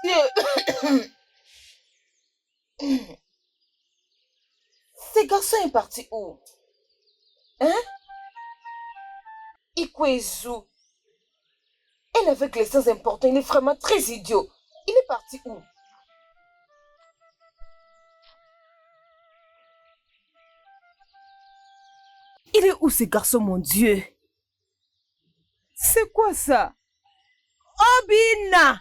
Dieu! Ce garçon est parti où? Hein? Ikwezu. Elle avec les sens importants, il est vraiment très idiot. Il est parti où? Il est où ce garçon, mon Dieu? C'est quoi ça? Obina!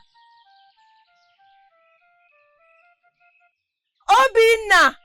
Obina!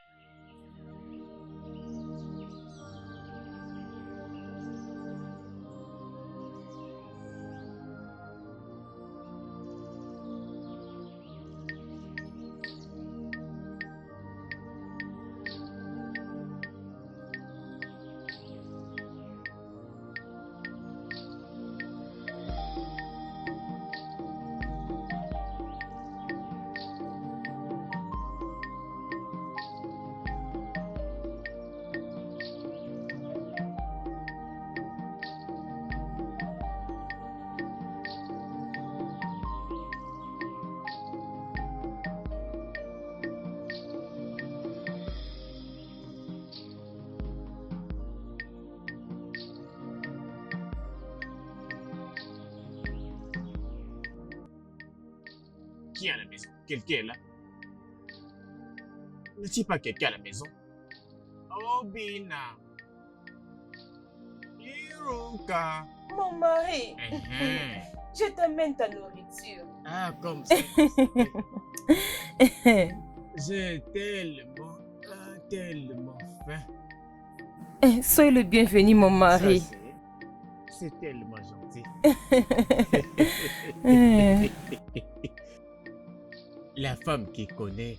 Qui est à la maison? Quelqu'un est là? N'est-il pas quelqu'un à la maison? Obina. Iruka. Mon mari, Mhm. je t'amène ta nourriture. Ah, comme ça. J'ai tellement faim. Soyez le bienvenu, mon mari. Ça, c'est tellement gentil. La femme qui connaît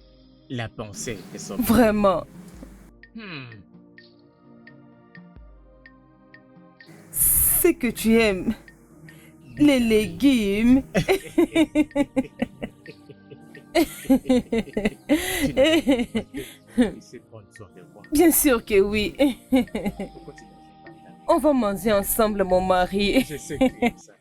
la pensée de son mari. Vraiment. C'est que tu aimes les légumes. Bien sûr que oui. Pourquoi tu ne manges pas? On va manger ensemble, mon mari. Je sais que ça.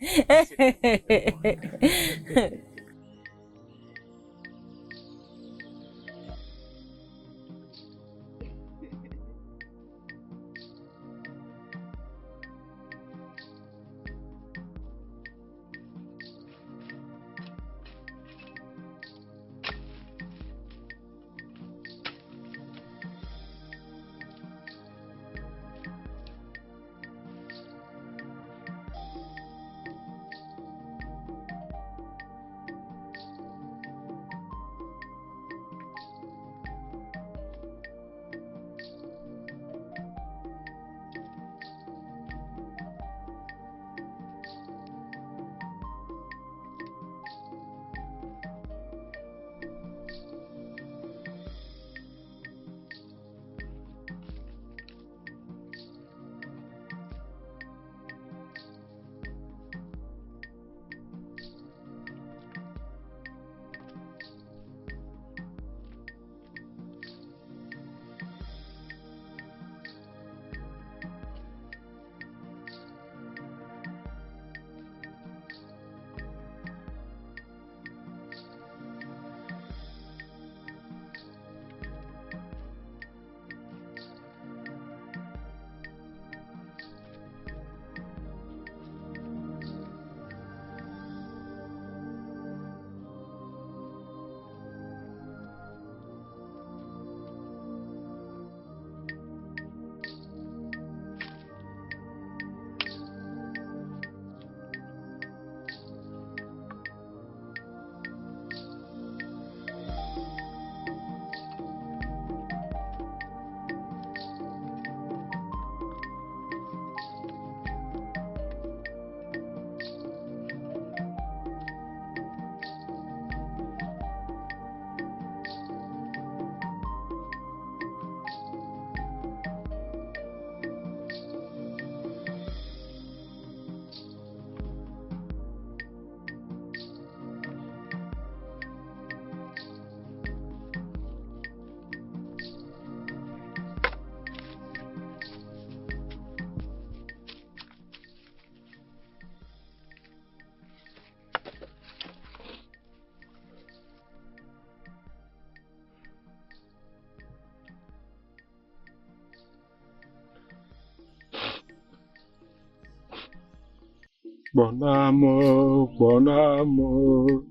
Bon amour,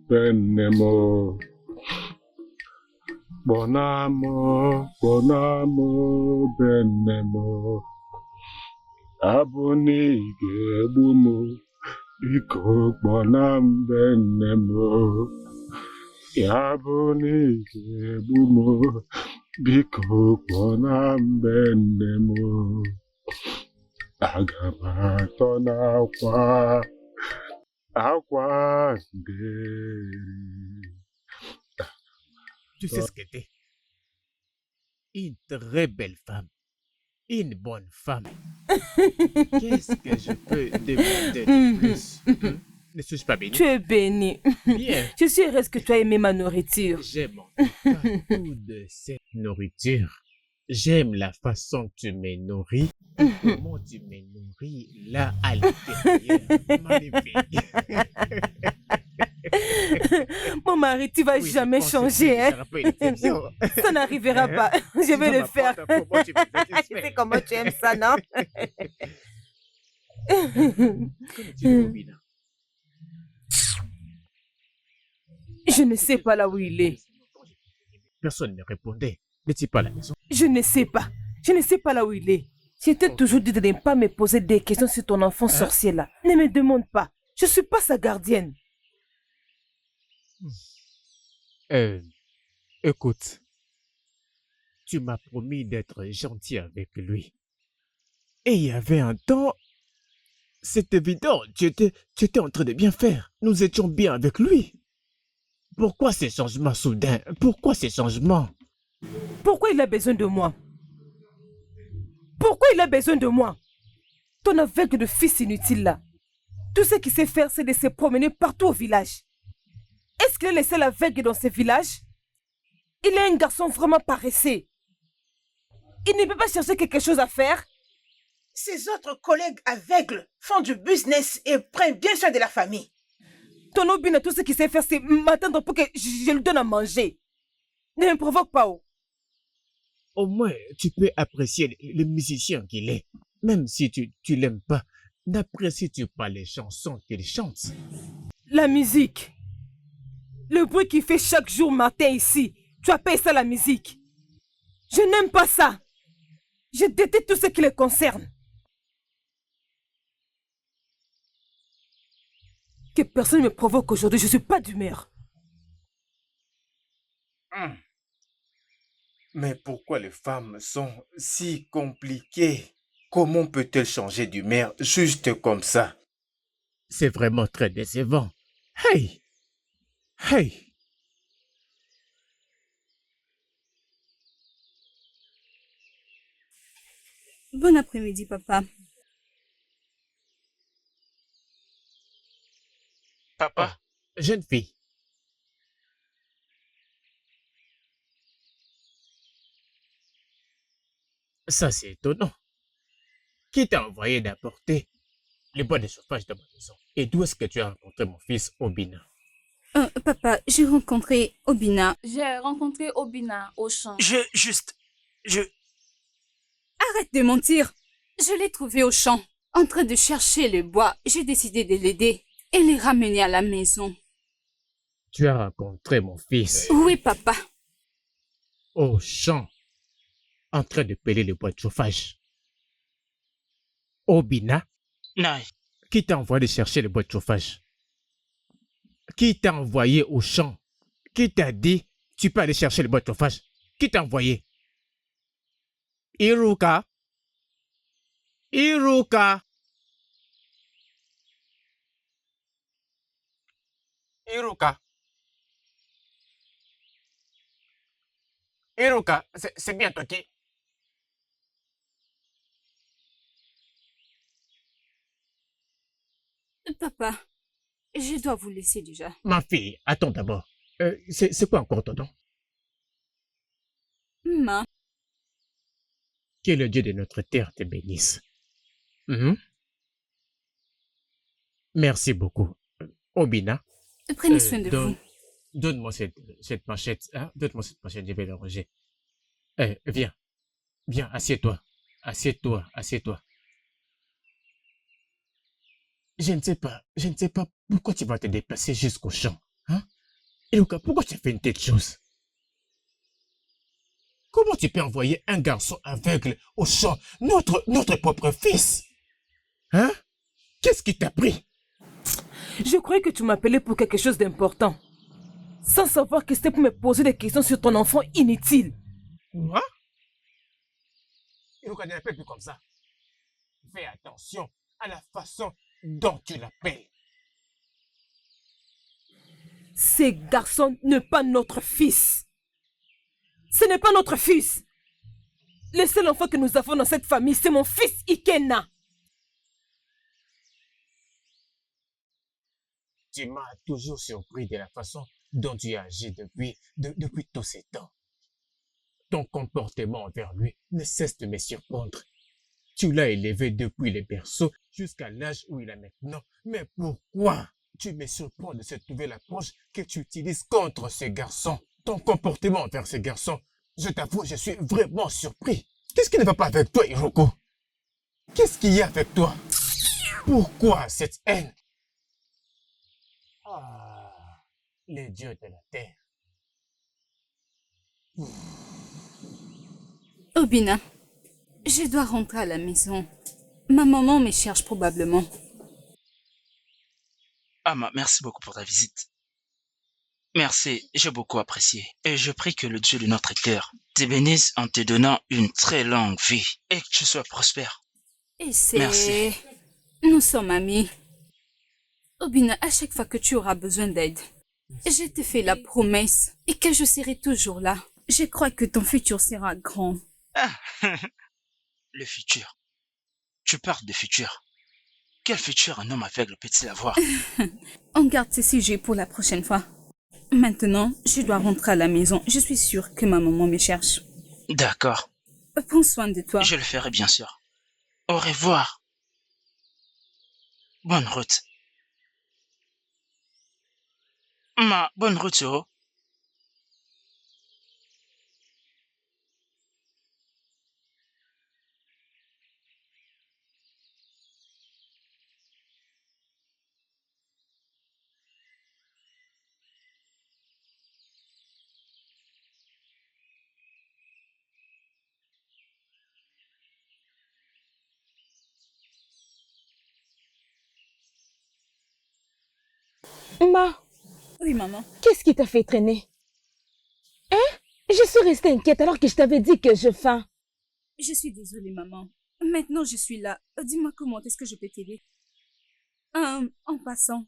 benemo. Bon amour, benemo. Abunige bumu, iko bonam benemo. Abunige bumu, biko bonam benemo. Agamato na akwa nderi. Tu sais ce que t'es? Une très belle femme. Une bonne femme. Qu'est-ce que je peux demander de plus? Ne suis-je pas béni? Tu es béni. Bien. Je suis heureuse que tu aies aimé ma nourriture. J'aime en tout cas tout de cette nourriture. J'aime la façon que tu me nourris. Comment tu me nourris là à l'intérieur. Magnifique. Mon mari, tu vas Oui, je jamais pense que changer, ce hein? sera pas une exception. Ça n'arrivera pas. Je vais le faire. Comment tu me Je sais satisfais. comment tu aimes ça, non? Comment tu es, Obina? Je ne sais pas là où il est. Personne ne répondait. N'es-tu pas à la maison? Je ne sais pas. Je ne sais pas là où il est. Je t'ai toujours dit de ne pas me poser des questions sur ton enfant sorcier là. Ne me demande pas. Je ne suis pas sa gardienne. Écoute, tu m'as promis d'être gentil avec lui. Et il y avait un temps, c'est évident, tu étais en train de bien faire. Nous étions bien avec lui. Pourquoi ces changements soudains? Pourquoi ces changements? Pourquoi il a besoin de moi? Pourquoi il a besoin de moi? Ton aveugle de fils inutile là. Tout ce qu'il sait faire, c'est de se promener partout au village. Est-ce qu'il a laissé l'aveugle dans ce village? Il est un garçon vraiment paresseux. Il ne peut pas chercher quelque chose à faire. Ses autres collègues aveugles font du business et prennent bien soin de la famille. Ton Obina, tout ce qu'il sait faire, c'est m'attendre pour que je lui donne à manger. Ne me provoque pas. Oh. Au moins, tu peux apprécier le musicien qu'il est. Même si tu l'aimes pas, n'apprécies-tu pas les chansons qu'il chante? La musique. Le bruit qu'il fait chaque jour matin ici. Tu appelles ça la musique. Je n'aime pas ça. Je déteste tout ce qui le concerne. Que personne ne me provoque aujourd'hui, je ne suis pas d'humeur. Mais pourquoi les femmes sont si compliquées? Comment peut-elle changer d'humeur juste comme ça? C'est vraiment très décevant. Hey! Hey! Bon après-midi, papa. Papa, jeune fille. Ça, c'est étonnant. Qui t'a envoyé d'apporter les bois de chauffage de ma maison? Et d'où est-ce que tu as rencontré mon fils Obina? Papa, j'ai rencontré Obina. J'ai rencontré Obina au champ. Arrête de mentir. Je l'ai trouvé au champ, en train de chercher le bois. J'ai décidé de l'aider et les ramener à la maison. Tu as rencontré mon fils Oui, papa. au champ, en train de peler les bois de chauffage. Obina, Non, qui t'a envoyé chercher les bois de chauffage? Qui t'a envoyé au champ? Qui t'a dit tu peux aller chercher les bois de chauffage? Qui t'a envoyé? Iruka? Iruka? Iruka? Iruka, c'est bien toi qui... Papa, je dois vous laisser déjà. Ma fille, attends d'abord. C'est quoi encore ton nom? Ma, Que le Dieu de notre terre te bénisse. Mhm. Merci beaucoup. Obina, prenez soin de vous. donne-moi cette machette. Hein? Donne-moi cette machette, je vais la ranger. Viens, viens, assieds-toi. Assieds-toi, assieds-toi. Je ne sais pas pourquoi tu vas te déplacer jusqu'au champ. Hein? Iruka, pourquoi tu as fait une telle chose? Comment tu peux envoyer un garçon aveugle au champ, notre propre fils? Hein? Qu'est-ce qui t'a pris? Je croyais que tu m'appelais pour quelque chose d'important. Sans savoir que c'était pour me poser des questions sur ton enfant inutile. Quoi? Iruka, ne l'appelle plus comme ça. Fais attention à la façon dont tu l'appelles. Ce garçon n'est pas notre fils. Ce n'est pas notre fils. Le seul enfant que nous avons dans cette famille, c'est mon fils Ikena. Tu m'as toujours surpris de la façon dont tu agis depuis tous ces temps. Ton comportement envers lui ne cesse de me surprendre. Tu l'as élevé depuis le berceau jusqu'à l'âge où il a maintenant. Mais pourquoi tu me surprends de cette nouvelle approche que tu utilises contre ce garçon? Ton comportement envers ce garçon, je t'avoue, je suis vraiment surpris. Qu'est-ce qui ne va pas avec toi, Hiroko? Qu'est-ce qu'il y a avec toi? Pourquoi cette haine? Ah, les dieux de la terre. Obina, je dois rentrer à la maison. Ma maman me cherche probablement. Ama, merci beaucoup pour ta visite. Merci, j'ai beaucoup apprécié. Et je prie que le Dieu de notre cœur te bénisse en te donnant une très longue vie et que tu sois prospère. Et c'est... Merci. Nous sommes amis. Obina, à chaque fois que tu auras besoin d'aide, je te fais la promesse et que je serai toujours là. Je crois que ton futur sera grand. Ah, le futur. Tu parles de futur. Quel futur un homme aveugle peut-il avoir? On garde ce sujet pour la prochaine fois. Maintenant, je dois rentrer à la maison. Je suis sûre que ma maman me cherche. D'accord. Prends soin de toi. Je le ferai bien sûr. Au revoir. Bonne route. Bonne route, oh. Ma, Oui, maman. qu'est-ce qui t'a fait traîner? Hein? Je suis restée inquiète alors que je t'avais dit que je faim. Je suis désolée, maman. Maintenant, je suis là. Dis-moi comment est-ce que je peux t'aider? En passant,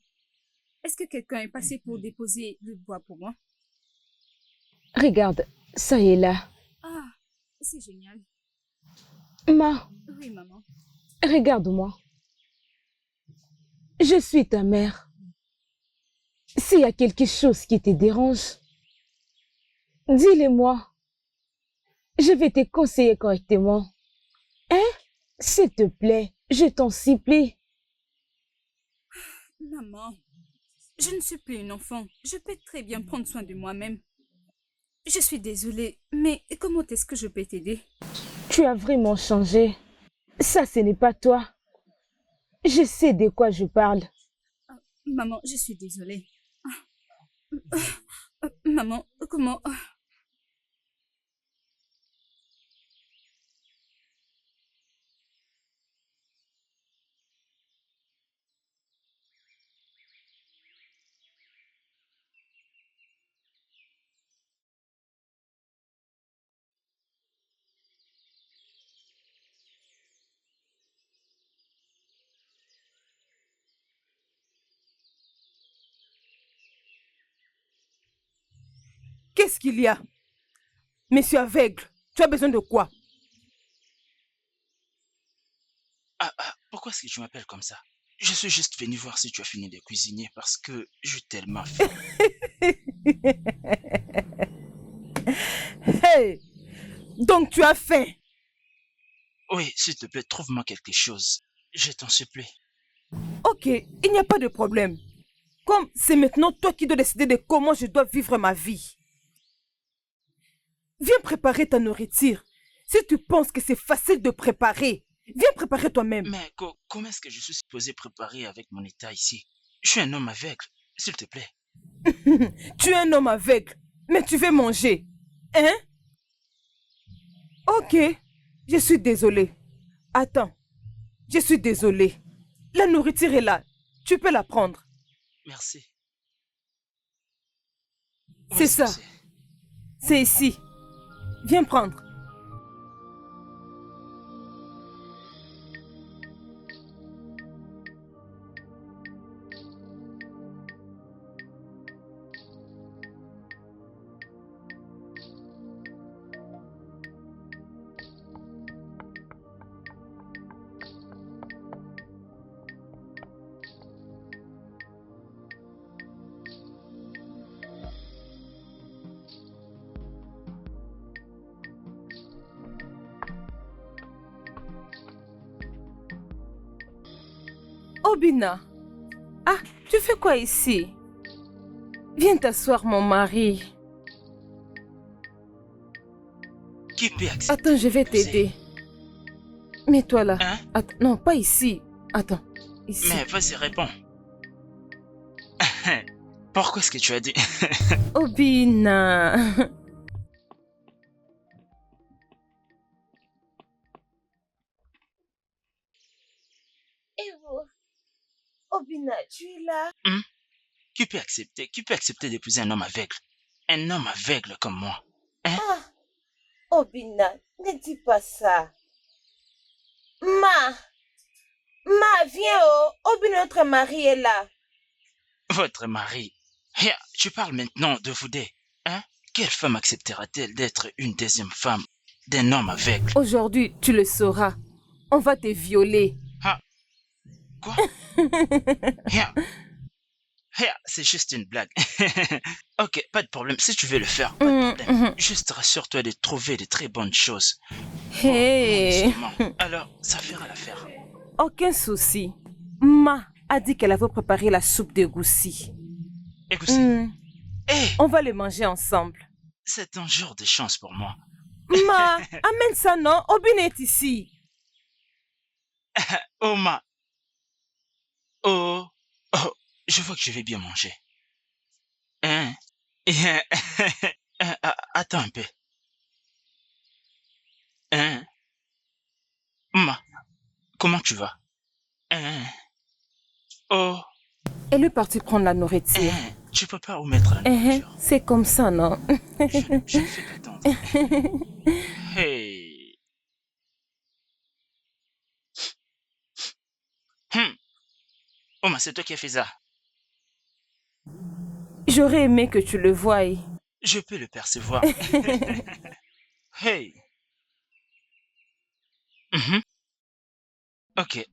est-ce que quelqu'un est passé pour déposer le bois pour moi? Regarde, ça y est là. Ah, c'est génial. Ma, Oui, maman. regarde-moi. Je suis ta mère. S'il y a quelque chose qui te dérange, dis-le-moi. Je vais te conseiller correctement. Hein? S'il te plaît, je t'en supplie. Maman, je ne suis plus une enfant. Je peux très bien prendre soin de moi-même. Je suis désolée, mais comment est-ce que je peux t'aider? Tu as vraiment changé. Ça, ce n'est pas toi. Je sais de quoi je parle. Maman, je suis désolée. Maman, comment... Qu'est-ce qu'il y a? Monsieur aveugle, tu as besoin de quoi? Pourquoi est-ce que tu m'appelles comme ça? Je suis juste venu voir si tu as fini de cuisiner parce que j'ai tellement faim. Hey! Donc tu as faim? Oui, s'il te plaît, trouve-moi quelque chose. Je t'en supplie. Ok, il n'y a pas de problème. Comme c'est maintenant toi qui dois décider de comment je dois vivre ma vie. Viens préparer ta nourriture. Si tu penses que c'est facile de préparer Viens préparer toi-même. Mais comment est-ce que je suis supposé préparer avec mon état ici? Je suis un homme aveugle, s'il te plaît. Tu es un homme aveugle, mais tu veux manger. Hein? Ok, je suis désolée. Attends, je suis désolée. La nourriture est là. Tu peux la prendre. Merci. C'est ça. C'est ici. Viens prendre. Obina. Ah, tu fais quoi ici? Viens t'asseoir, mon mari. Qui peut accepter? Attends, je vais t'aider. Mets-toi là. Hein? Attends, non, pas ici. Attends, ici. Mais vas-y, réponds. Pourquoi est-ce que tu as dit? Obina. Et vous? Obina, tu es là? Qui peut accepter d'épouser un homme aveugle? Un homme aveugle comme moi. Hein? Ah, Obina, ne dis pas ça. Ma, viens oh. Obina, notre mari est là. Votre mari? Tu parles maintenant de vous deux. Hein? Quelle femme acceptera-t-elle d'être une deuxième femme d'un homme aveugle? Aujourd'hui, tu le sauras. On va te violer. Quoi? C'est juste une blague. Ok, pas de problème. Si tu veux le faire, pas de problème. Juste rassure-toi de trouver de très bonnes choses. Hey. Alors, ça fera l'affaire. Aucun souci. Ma a dit qu'elle avait préparé la soupe de goussi. Écoutez, On va le manger ensemble. c'est un jour de chance pour moi. Ma, amène ça non, Obina est ici. Oh, je vois que je vais bien manger. Hein? Attends un peu. Hein? Comment tu vas? Hein? Oh, Elle est partie prendre la nourriture. tu peux pas omettre la nourriture. C'est comme ça, non? Je ne fais qu'attendre. Hey. C'est toi qui as fait ça. J'aurais aimé que tu le voies. Je peux le percevoir. Hey. Ok.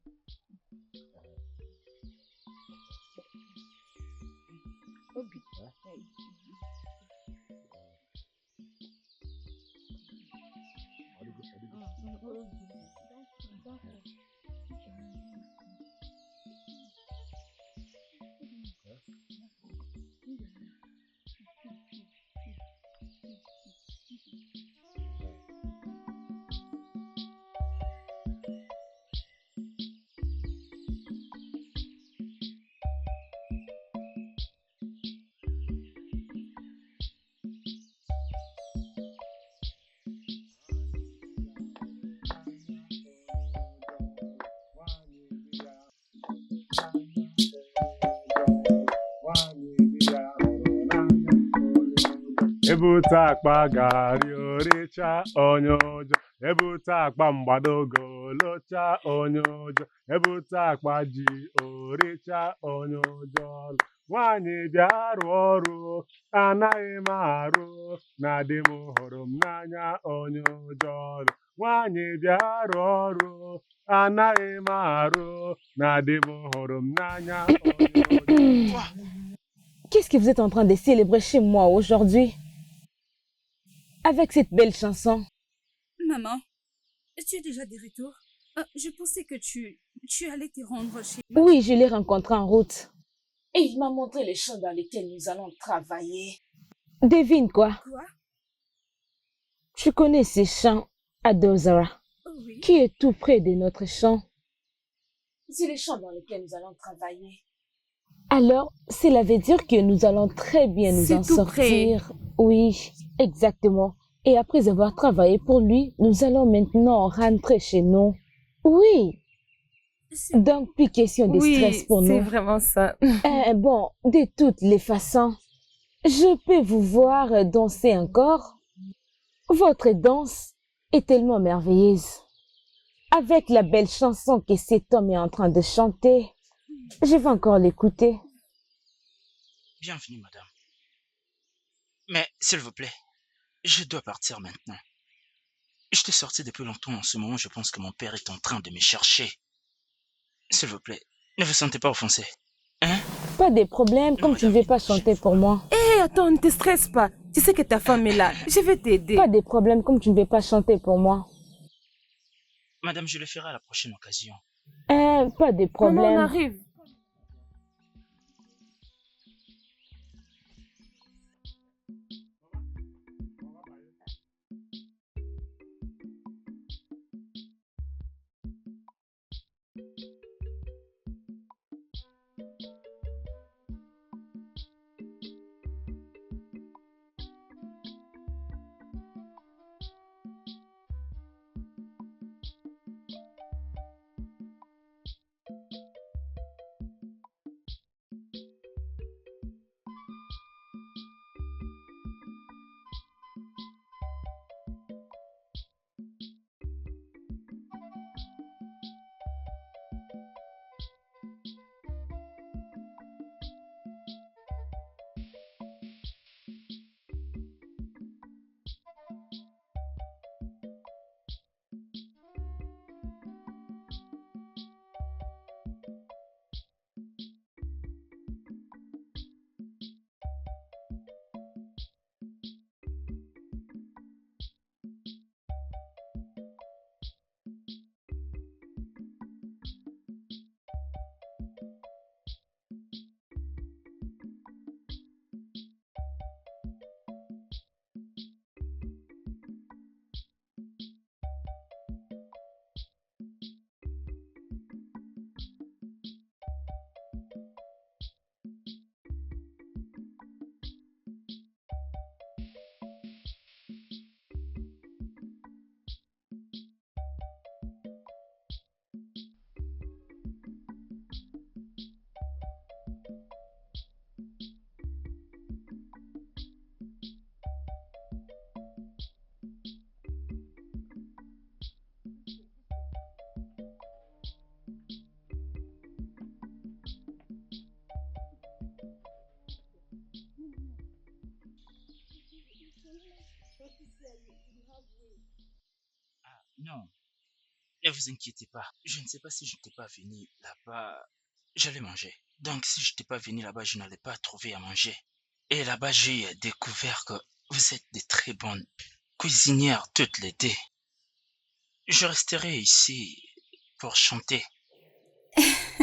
Ebute akpa gari oricha onye ụjọ, ebute akpa mgbadogo locha onye ụjọ, ebute akpa ji oricha onye ụjọ. Nwanyị bịa rụọ ọrụ anaghị m arụ, na di m hụrụ m n'anya onye ụjọ. Nwanyị bịa rụọ ọrụ anaghị m arụ, na di m hụrụ m n'anya onye ụjọ. Qu'est-ce que vous êtes en train de célébrer chez moi aujourd'hui? Avec cette belle chanson. Maman, tu es déjà de retour? Je pensais que tu allais te rendre chez moi. Oui, je l'ai rencontré en route. Et il m'a montré les champs dans lesquels nous allons travailler. Devine quoi? Quoi? Tu connais ces champs à Dozara? Oh, qui est tout près de notre champ. C'est les champs dans lesquels nous allons travailler. Alors, cela veut dire que nous allons très bien nous en sortir. Oui, exactement. Et après avoir travaillé pour lui, nous allons maintenant rentrer chez nous. Oui. Donc, plus question de stress pour nous. Oui, c'est vraiment ça. Bon, de toutes les façons, je peux vous voir danser encore. Votre danse est tellement merveilleuse. Avec la belle chanson que cet homme est en train de chanter, je vais encore l'écouter. Bienvenue, madame. Mais, s'il vous plaît, je dois partir maintenant. Je t'ai sorti depuis longtemps. En ce moment, je pense que mon père est en train de me chercher. S'il vous plaît, ne vous sentez pas offensé. Hein? Pas de problème, comme tu ne veux pas chanter pour moi. Hé, attends, ne te stresse pas. Tu sais que ta femme est là. Je vais t'aider. Pas de problème, comme tu ne veux pas chanter pour moi. Madame, je le ferai à la prochaine occasion. Pas de problème. Maman, on arrive. Ah, non. Ne vous inquiétez pas. Je ne sais pas si je n'étais pas venu là-bas. J'allais manger. Donc, si je n'étais pas venu là-bas, je n'allais pas trouver à manger. Et là-bas, j'ai découvert que vous êtes des très bonnes cuisinières toutes les deux. Je resterai ici pour chanter.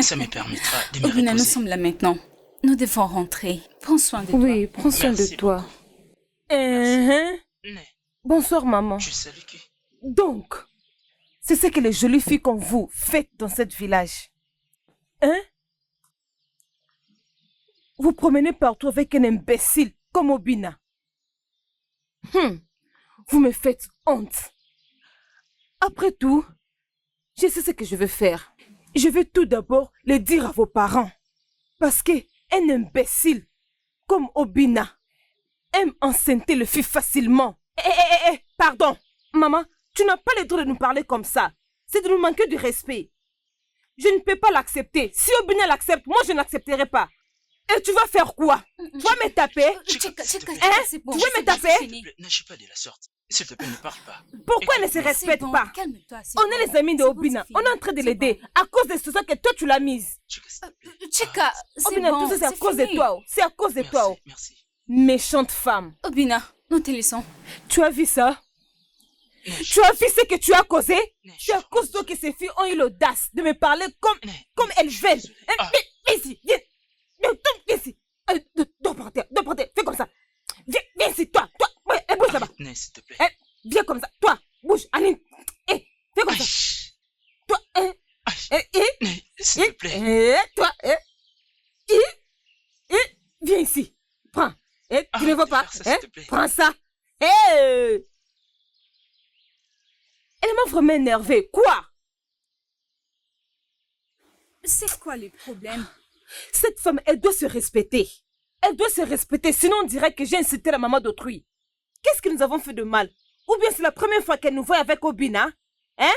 Ça me permettra de me Obina, nous reposer. sommes là maintenant. Nous devons rentrer. Prends soin de toi. Oui, prends soin Merci de toi. Mais, Bonsoir, maman. je savais que... Donc, c'est ce que les jolies filles comme vous faites dans ce village. Hein? Vous promenez partout avec un imbécile comme Obina. Vous me faites honte. Après tout, je sais ce que je vais faire. Je vais tout d'abord le dire à vos parents. Parce qu'un imbécile comme Obina aime enceinter le fils facilement. Pardon. Maman, tu n'as pas le droit de nous parler comme ça. C'est de nous manquer du respect. Je ne peux pas l'accepter. Si Obina l'accepte, moi je n'accepterai pas. Et tu vas faire quoi? Tu vas me taper? C'est bon, Tu veux c'est me bon, taper? c'est fini. N'agis pas de la sorte. S'il te plaît, ne parle pas. Pourquoi elle ne se Écoute-moi. respecte C'est bon, pas? calme-toi, c'est On bon. est les amis de C'est bon, Obina. c'est On fini. est en train de C'est l'aider bon. à cause de ce que toi tu l'as mise. Chika, s'il te plaît. Chika, c'est Obina, bon, tout ça c'est à c'est cause de fini. toi. C'est à cause de toi. Merci, merci. Méchante femme. Obina, nous te laissons. Tu as vu ça? Neige. Tu as vu ce que tu as causé? Neige, C'est à cause de toi que ces filles ont eu l'audace de me parler comme elles veulent. désolé. Ah. Viens ici, viens. Viens ici. Dors par terre, fais comme ça. Viens ici, toi. Ouais, bouge là-bas. Arrête, s'il te plaît. Viens comme ça, toi. Bouge, Aline. Fais comme ça. Viens ici. Prends. Eh, tu ne vois pas? Faire ça, s'il te plaît. Prends ça. Eh! Elle m'a vraiment énervée. Quoi? C'est quoi le problème? Cette femme, elle doit se respecter. Elle doit se respecter, sinon on dirait que j'ai insulté la maman d'autrui. Qu'est-ce que nous avons fait de mal? Ou bien c'est la première fois qu'elle nous voit avec Obina? Hein?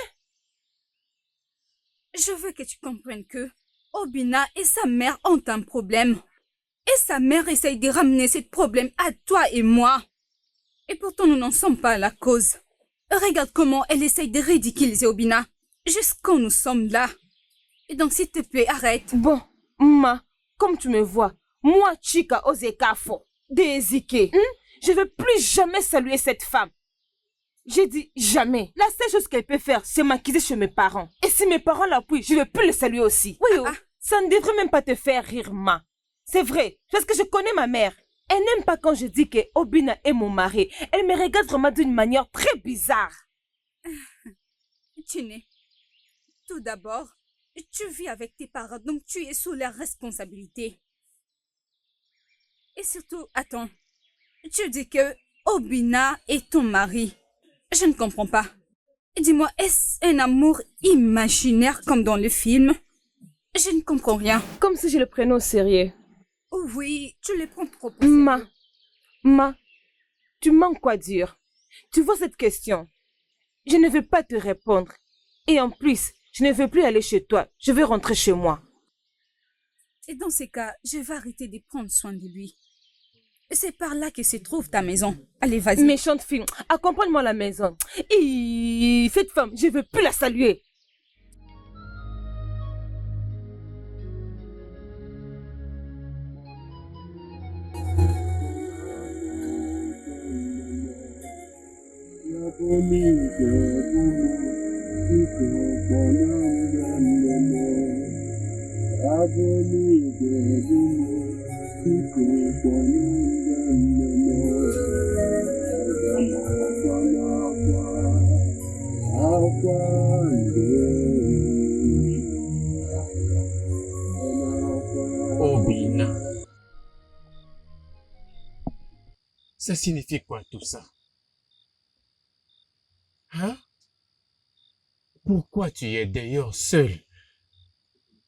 Je veux que tu comprennes que Obina et sa mère ont un problème. Et sa mère essaye de ramener ce problème à toi et moi. Et pourtant, nous n'en sommes pas à la cause. Regarde comment elle essaye de ridiculiser Obina. Jusqu'où nous sommes là. Et donc, s'il te plaît, arrête. Bon, ma, comme tu me vois, moi, Chika Ozekafo, Dezike, je ne vais plus jamais saluer cette femme. J'ai dit jamais. La seule chose qu'elle peut faire, c'est m'acquiser chez mes parents. Et si mes parents l'appuient, je ne vais plus le saluer aussi. Oui, ça ne devrait même pas te faire rire, ma. C'est vrai, parce que je connais ma mère. Elle n'aime pas quand je dis que Obina est mon mari. Elle me regarde vraiment d'une manière très bizarre. Tine, tout d'abord, tu vis avec tes parents, donc tu es sous leur responsabilité. Et surtout, attends, tu dis que Obina est ton mari. Je ne comprends pas. Dis-moi, est-ce un amour imaginaire comme dans le film? Je ne comprends rien. Comme si je le prenais au sérieux. Oui, tu le prends trop au sérieux. Ma, tu manques quoi dire? Tu vois cette question? Je ne veux pas te répondre. Et en plus, je ne veux plus aller chez toi. Je veux rentrer chez moi. Et dans ces cas, je vais arrêter de prendre soin de lui. C'est par là que se trouve ta maison. Allez, vas-y. Méchante fille, accompagne-moi à la maison. Et cette femme, je ne veux plus la saluer. Obina. Ça signifie quoi tout ça? Hein? Pourquoi tu es d'ailleurs seul,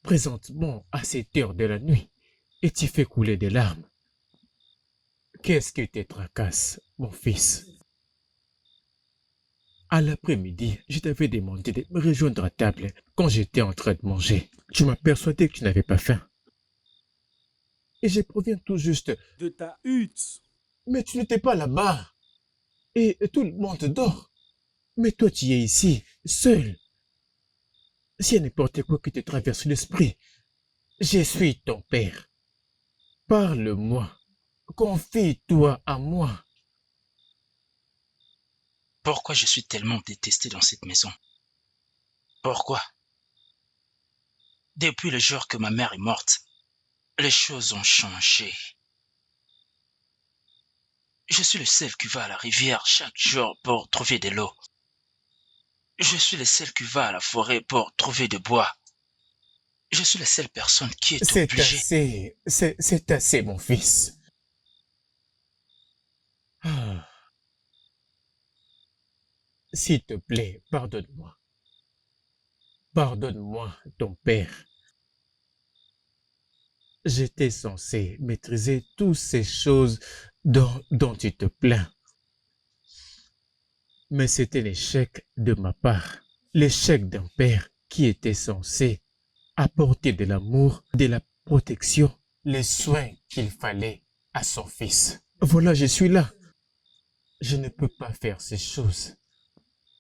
présentement à cette heure de la nuit, et tu fais couler des larmes? Qu'est-ce qui te tracasse, mon fils? À l'après-midi, je t'avais demandé de me rejoindre à table quand j'étais en train de manger. Tu m'as persuadé que tu n'avais pas faim. Et je proviens tout juste de ta hutte. Mais tu n'étais pas là-bas. Et tout le monde dort. Mais toi, tu es ici, seul. S'il y a n'importe quoi qui te traverse l'esprit, je suis ton père. Parle-moi. Confie-toi à moi. Pourquoi je suis tellement détesté dans cette maison? Pourquoi? Depuis le jour que ma mère est morte, les choses ont changé. Je suis le seul qui va à la rivière chaque jour pour trouver de l'eau. Je suis le seul qui va à la forêt pour trouver du bois. Je suis la seule personne qui est obligée. C'est assez, mon fils. Ah. S'il te plaît, pardonne-moi. Pardonne-moi, ton père. J'étais censé maîtriser toutes ces choses dont tu te plains. Mais c'était l'échec de ma part. L'échec d'un père qui était censé apporter de l'amour, de la protection, les soins qu'il fallait à son fils. Voilà, je suis là. Je ne peux pas faire ces choses.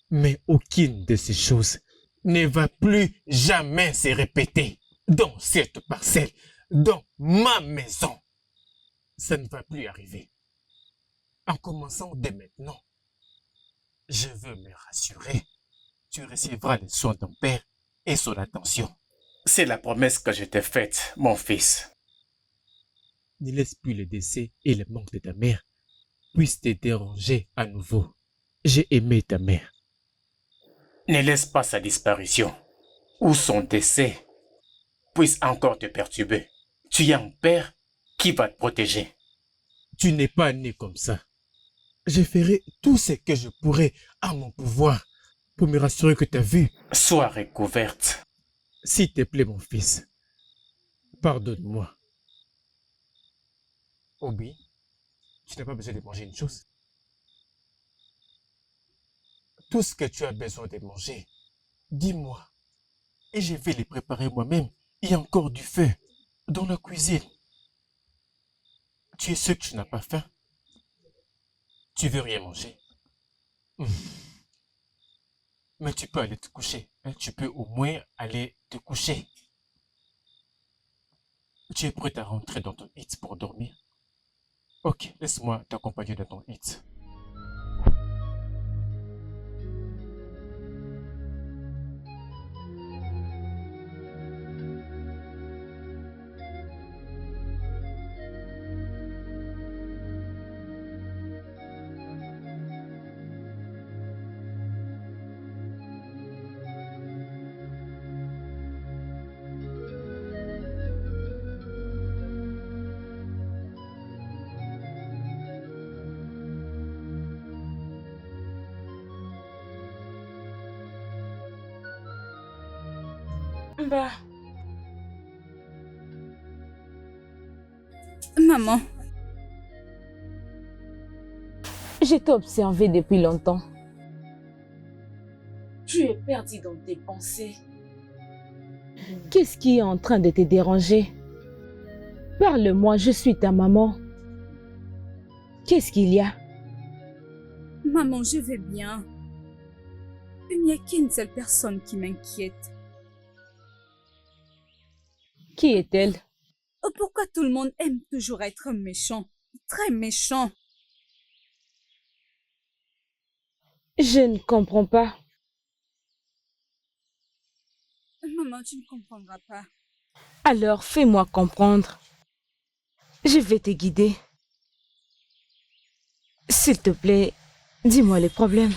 Mais aucune de ces choses ne va plus jamais se répéter dans cette parcelle, dans ma maison. Ça ne va plus arriver. En commençant dès maintenant, je veux me rassurer. Tu recevras les soins de ton père et son attention. C'est la promesse que je t'ai faite, mon fils. Ne laisse plus le décès et le manque de ta mère puissent te déranger à nouveau. J'ai aimé ta mère. Ne laisse pas sa disparition ou son décès puisse encore te perturber. Tu es un père Qui va te protéger? Tu n'es pas né comme ça. Je ferai tout ce que je pourrai à mon pouvoir pour me rassurer que ta vue. Sois recouverte. S'il te plaît, mon fils, pardonne-moi. Obi, tu n'as pas besoin de manger une chose. Tout ce que tu as besoin de manger, dis-moi. Et je vais les préparer moi-même. Il y a encore du feu dans la cuisine. Tu es sûr que tu n'as pas faim? Tu veux rien manger? Mais tu peux aller te coucher. Hein? Tu peux au moins aller te coucher. Tu es prêt à rentrer dans ton hit pour dormir? Ok, laisse-moi t'accompagner dans ton hit. Bah, Maman, je t'ai observé depuis longtemps. Tu es perdu dans tes pensées. Qu'est-ce qui est en train de te déranger? Parle-moi, je suis ta maman. Qu'est-ce qu'il y a? maman, je vais bien. Il n'y a qu'une seule personne qui m'inquiète. Qui est-elle? Pourquoi tout le monde aime toujours être méchant? Très méchant. Je ne comprends pas. Maman, tu ne comprendras pas. Alors fais-moi comprendre. Je vais te guider. S'il te plaît, dis-moi les problèmes.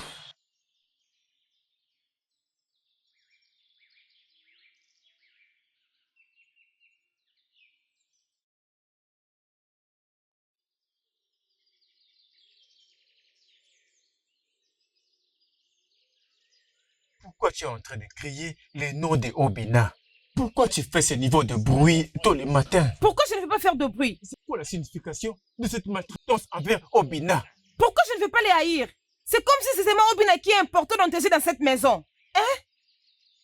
Pourquoi tu es en train de crier les noms de Obina? Pourquoi tu fais ce niveau de bruit tous les matins? Pourquoi je ne veux pas faire de bruit? C'est quoi la signification de cette maltraitance envers Obina? Pourquoi je ne veux pas les haïr? C'est comme si c'est seulement Obina qui est important d'entrer dans cette maison. Hein?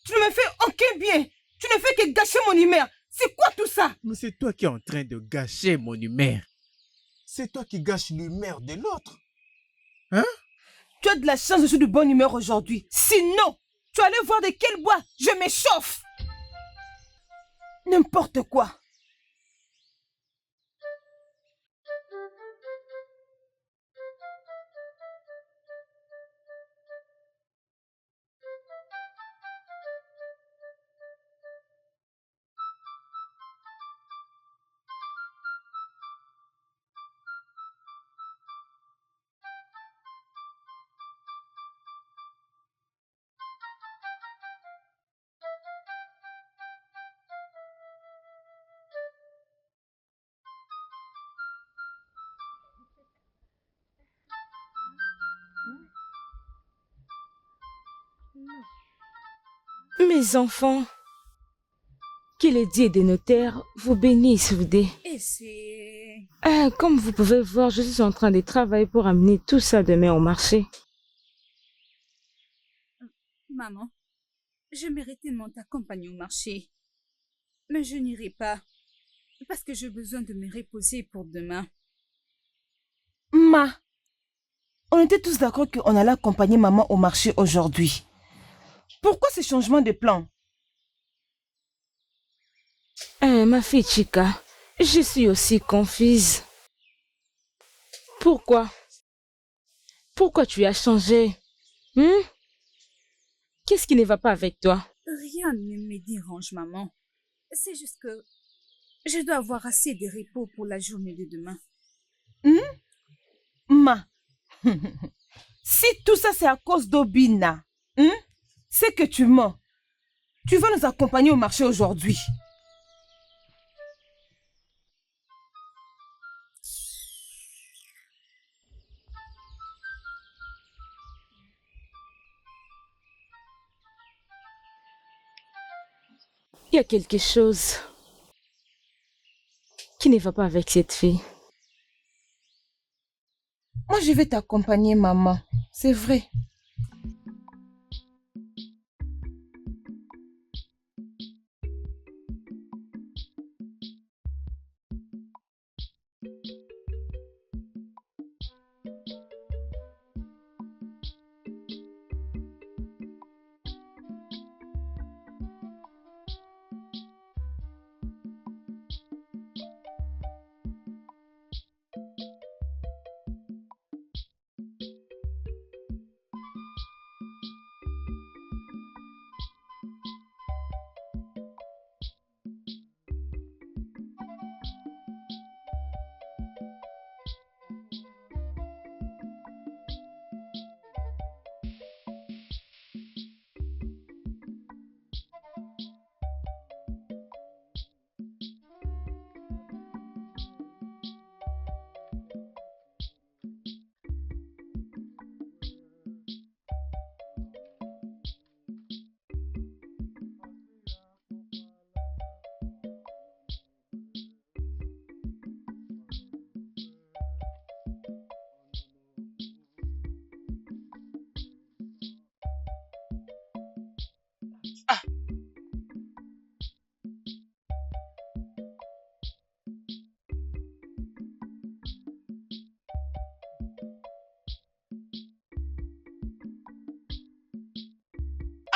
Tu ne me fais aucun bien. Tu ne fais que gâcher mon humeur. C'est quoi tout ça? Mais c'est toi qui es en train de gâcher mon humeur. C'est toi qui gâches l'humeur de l'autre. Hein? Tu as de la chance, je suis de bonne humeur aujourd'hui. Sinon, tu allais voir de quel bois je m'échauffe. N'importe quoi. Mes enfants, que les dieux des notaires vous bénissent, vous deux. Et c'est... Comme vous pouvez voir, je suis en train de travailler pour amener tout ça demain au marché. Maman, j'aimerais tellement t'accompagner au marché. Mais je n'irai pas. Parce que j'ai besoin de me reposer pour demain. Ma, on était tous d'accord qu'on allait accompagner maman au marché aujourd'hui. Pourquoi ce changement de plan? Ma fille Chika, je suis aussi confuse. Pourquoi? Pourquoi tu as changé? Qu'est-ce qui ne va pas avec toi? Rien ne me dérange, maman. C'est juste que je dois avoir assez de repos pour la journée de demain. Ma, si tout ça c'est à cause d'Obina, c'est que tu mens. Tu vas nous accompagner au marché aujourd'hui. y a quelque chose qui ne va pas avec cette fille. Moi, je vais t'accompagner, maman. C'est vrai.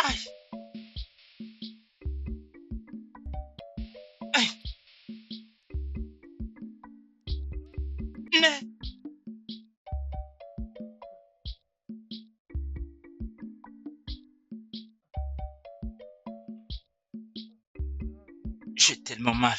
Aïe! Aïe! Ne! J'ai tellement mal.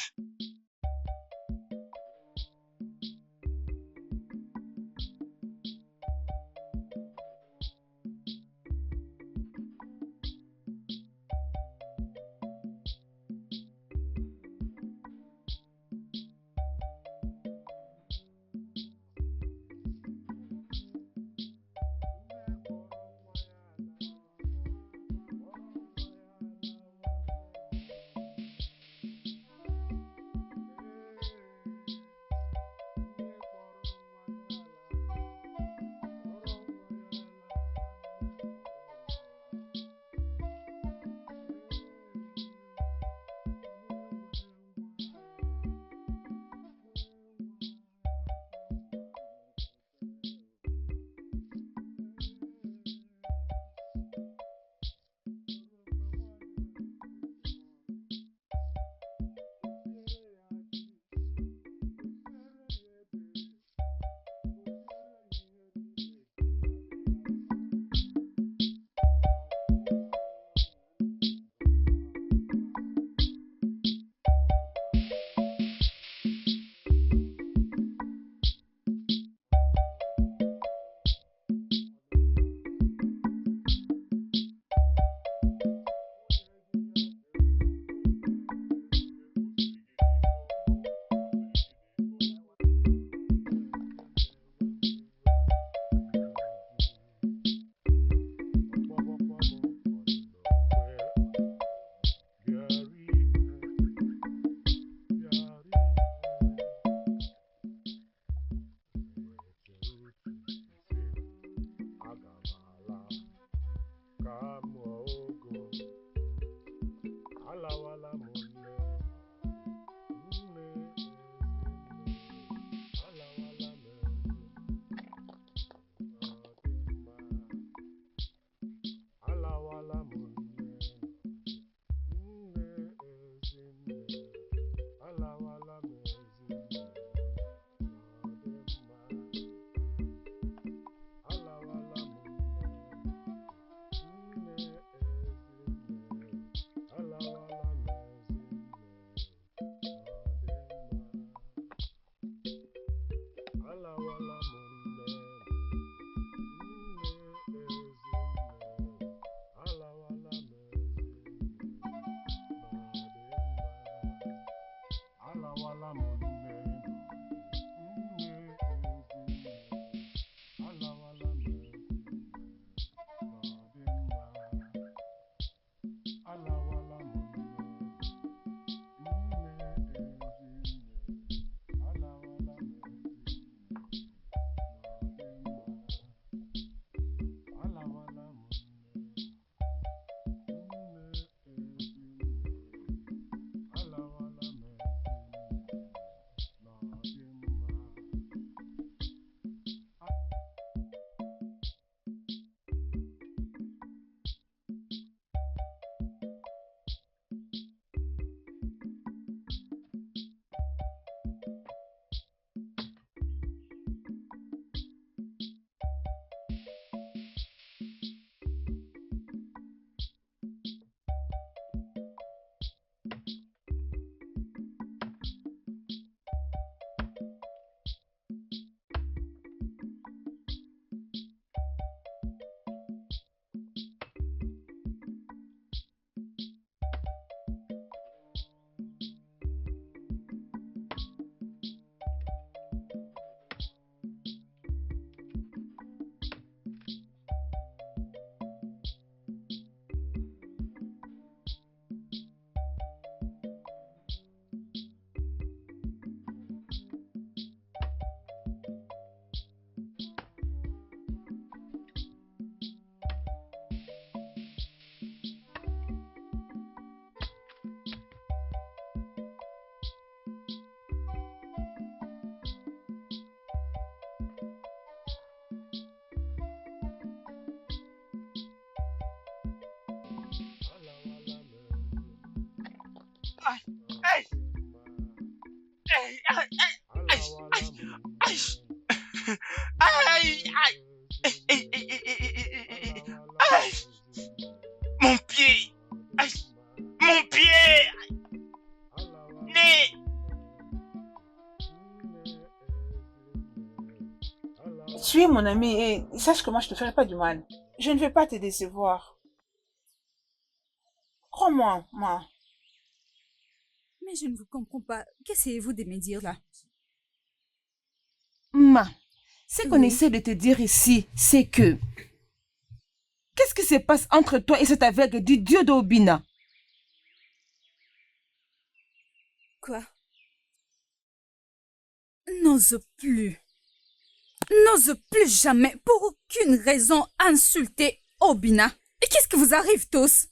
Aïe, aïe, aïe, aïe, aïe, aïe, aïe, aïe, aïe, aïe, aïe, aïe, mon pied, aïe, mon pied, nez. Tu es mon ami et sache que moi je te ferai pas du mal. Je ne vais pas te décevoir. Crois-moi, moi. Mais je ne vous comprends pas. Qu'essayez-vous de me dire là? Ma, ce qu'on Oui. essaie de te dire ici, c'est que... Qu'est-ce qui se passe entre toi et cet aveugle du dieu d'Obina? Quoi? N'ose plus. N'ose plus jamais, pour aucune raison, insulter Obina. Et qu'est-ce qui vous arrive tous?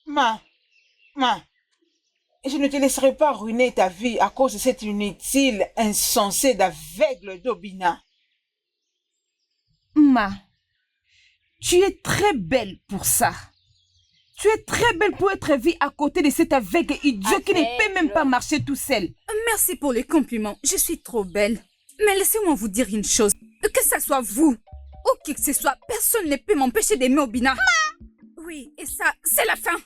Ma, je ne te laisserai pas ruiner ta vie à cause de cet inutile, insensé d'aveugle d'Obina. Ma, tu es très belle pour ça. Tu es très belle pour être vue à côté de cet aveugle idiot qui ne peut même pas marcher tout seul. Merci pour les compliments. Je suis trop belle. Mais laissez-moi vous dire une chose. Que ce soit vous ou qui que ce soit, personne ne peut m'empêcher d'aimer Obina. Oui, et ça, c'est la fin.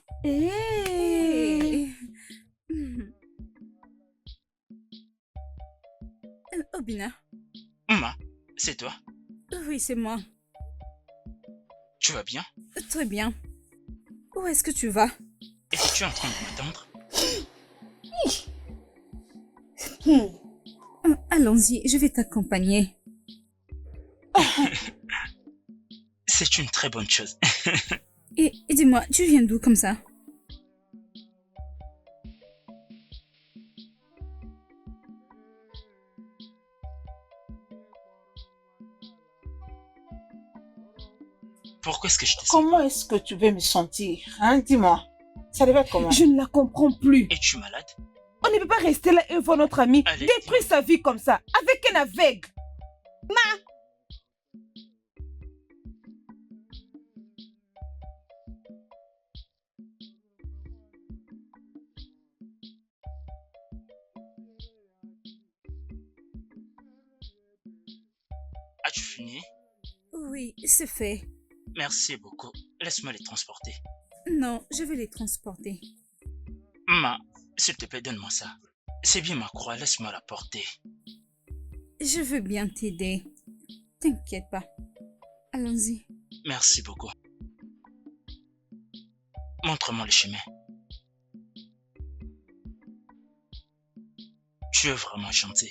Obina. Ma, c'est toi? Oui, c'est moi. Tu vas bien? Très bien. Où est-ce que tu vas? Est-ce que tu es en train de m'attendre? Allons-y, je vais t'accompagner. C'est une très bonne chose. Et dis-moi, tu viens d'où comme ça? Pourquoi est-ce que je te sens? Comment est-ce que tu veux me sentir, hein? Dis-moi. Ça devait être comment? Je ne la comprends plus. Es-tu malade? On ne peut pas rester là et voir notre ami Allez, détruire sa vie comme ça, avec un aveugle. As-tu fini? Oui, c'est fait. Merci beaucoup. Laisse-moi les transporter. Non, je vais les transporter. Ma, s'il te plaît, donne-moi ça. C'est bien ma croix, laisse-moi la porter. Je veux bien t'aider. T'inquiète pas. Allons-y. Merci beaucoup. Montre-moi le chemin. Tu es vraiment gentil.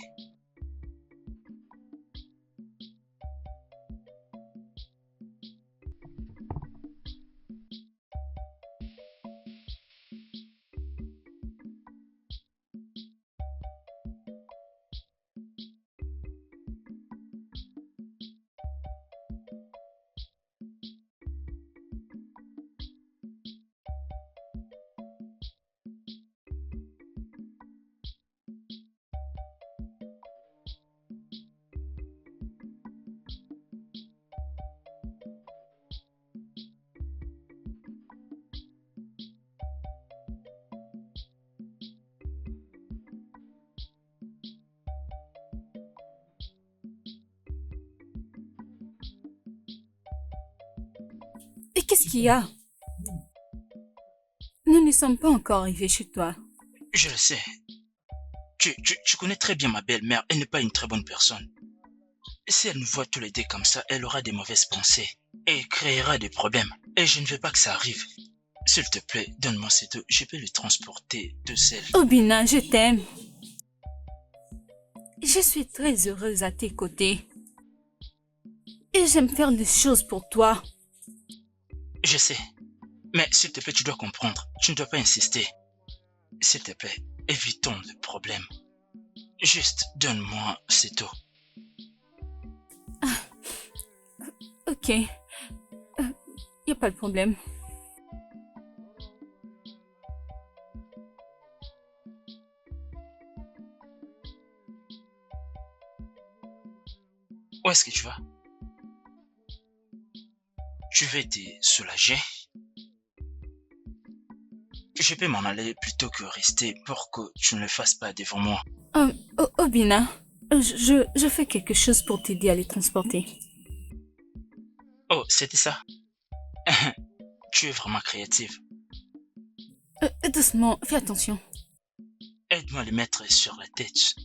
Et qu'est-ce qu'il y a? Nous ne sommes pas encore arrivés chez toi. Je le sais. Tu connais très bien ma belle-mère, elle n'est pas une très bonne personne. Si elle nous voit tous les deux comme ça, elle aura des mauvaises pensées et créera des problèmes. Et je ne veux pas que ça arrive. S'il te plaît, donne-moi ces deux, je peux les transporter de seul. Obina, je t'aime. Je suis très heureuse à tes côtés. Et j'aime faire des choses pour toi. Je sais. Mais s'il te plaît, tu dois comprendre. Tu ne dois pas insister. S'il te plaît, évitons le problème. Juste donne-moi, c'est tout. Ok. Y a pas de problème. Où est-ce que tu vas? Tu veux te soulager? Je je peux m'en aller plutôt que rester pour que tu ne le fasses pas devant moi. Obina, je fais quelque chose pour t'aider à les transporter. Oh, c'était ça. Tu es vraiment créative. Doucement, fais attention. Aide-moi à les mettre sur la tête.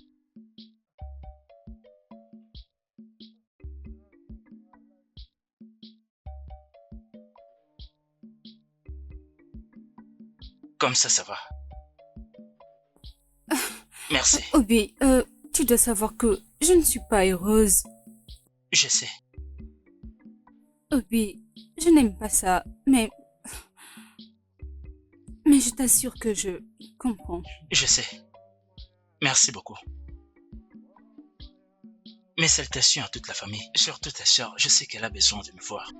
Comme ça va. Merci. Obi, tu dois savoir que je ne suis pas heureuse. Je sais. Obi, je n'aime pas ça, mais je t'assure que je comprends. Je sais. Merci beaucoup. Mes salutations à toute la famille, surtout ta sœur, je sais qu'elle a besoin de me voir.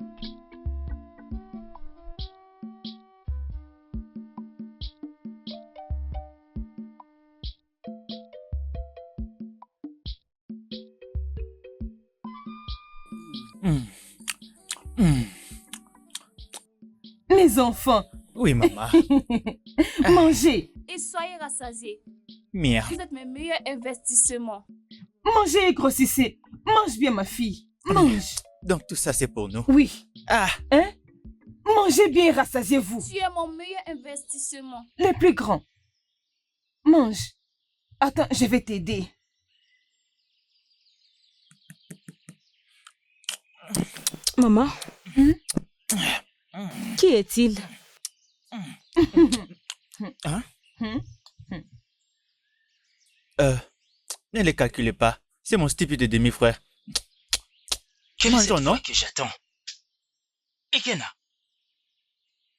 Les enfants, Oui, maman. mangez. Et soyez rassasiés. Mia. Vous êtes mes meilleurs investissements. Mangez et grossissez. Mange bien, ma fille. Mange. Donc tout ça, c'est pour nous. Oui. Ah, Hein? Mangez bien et rassasiez-vous. Tu es mon meilleur investissement. Les plus grands. Mange. Attends, je vais t'aider. Maman, qui est-il? hein? Ne les calculez pas. C'est mon stupide demi-frère. Quelle est cette Mangeons, non? voix que j'attends? Ekena,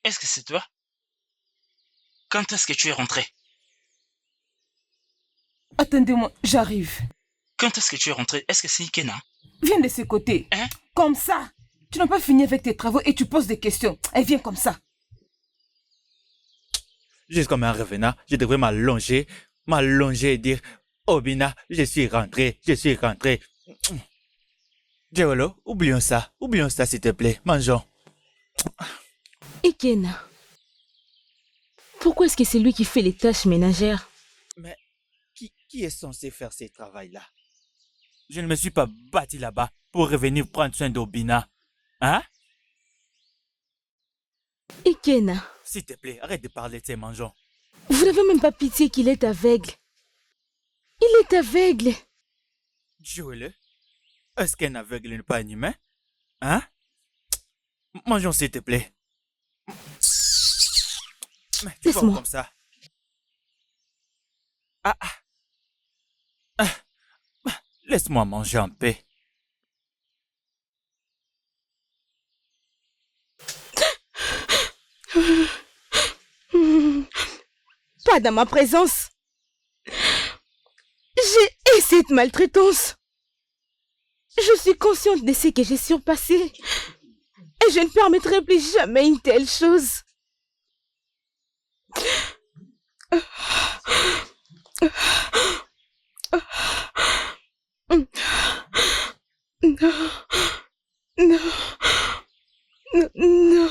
est-ce que c'est toi? Quand est-ce que tu es rentré? Attendez-moi, j'arrive. Quand est-ce que tu es rentré? Est-ce que c'est Ekena? Viens de ce côté. Hein? Comme ça. Tu n'as pas fini avec tes travaux et tu poses des questions. Elle vient comme ça. Juste comme un revenant, je devrais m'allonger et dire Obina, je suis rentré. Diolo, oublions ça, s'il te plaît. Mangeons. Ekena. Pourquoi est-ce que c'est lui qui fait les tâches ménagères? Mais qui est censé faire ces travails-là? Je ne me suis pas bâti là-bas pour revenir prendre soin d'Obina. Hein? Ekena, S'il te plaît, arrête de parler de ces mangeons. vous n'avez même pas pitié qu'il est aveugle. Il est aveugle. Joël, est-ce qu'un aveugle n'est pas un humain? Hein? Mangeons, s'il te plaît. Mais tu vois Laisse-moi. comme ça. Laisse-moi manger en paix. Pas dans ma présence. J'ai haï cette maltraitance. Je suis consciente de ce que j'ai surpassé. Et je ne permettrai plus jamais une telle chose. Non. Non. Non.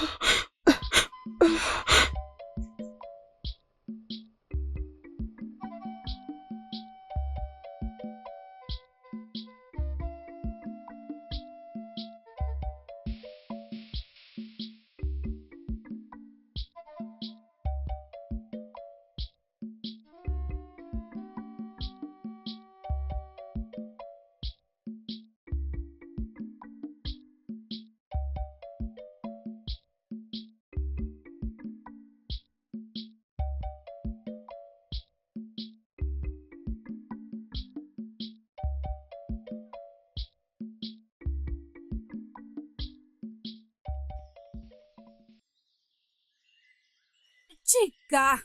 Chica,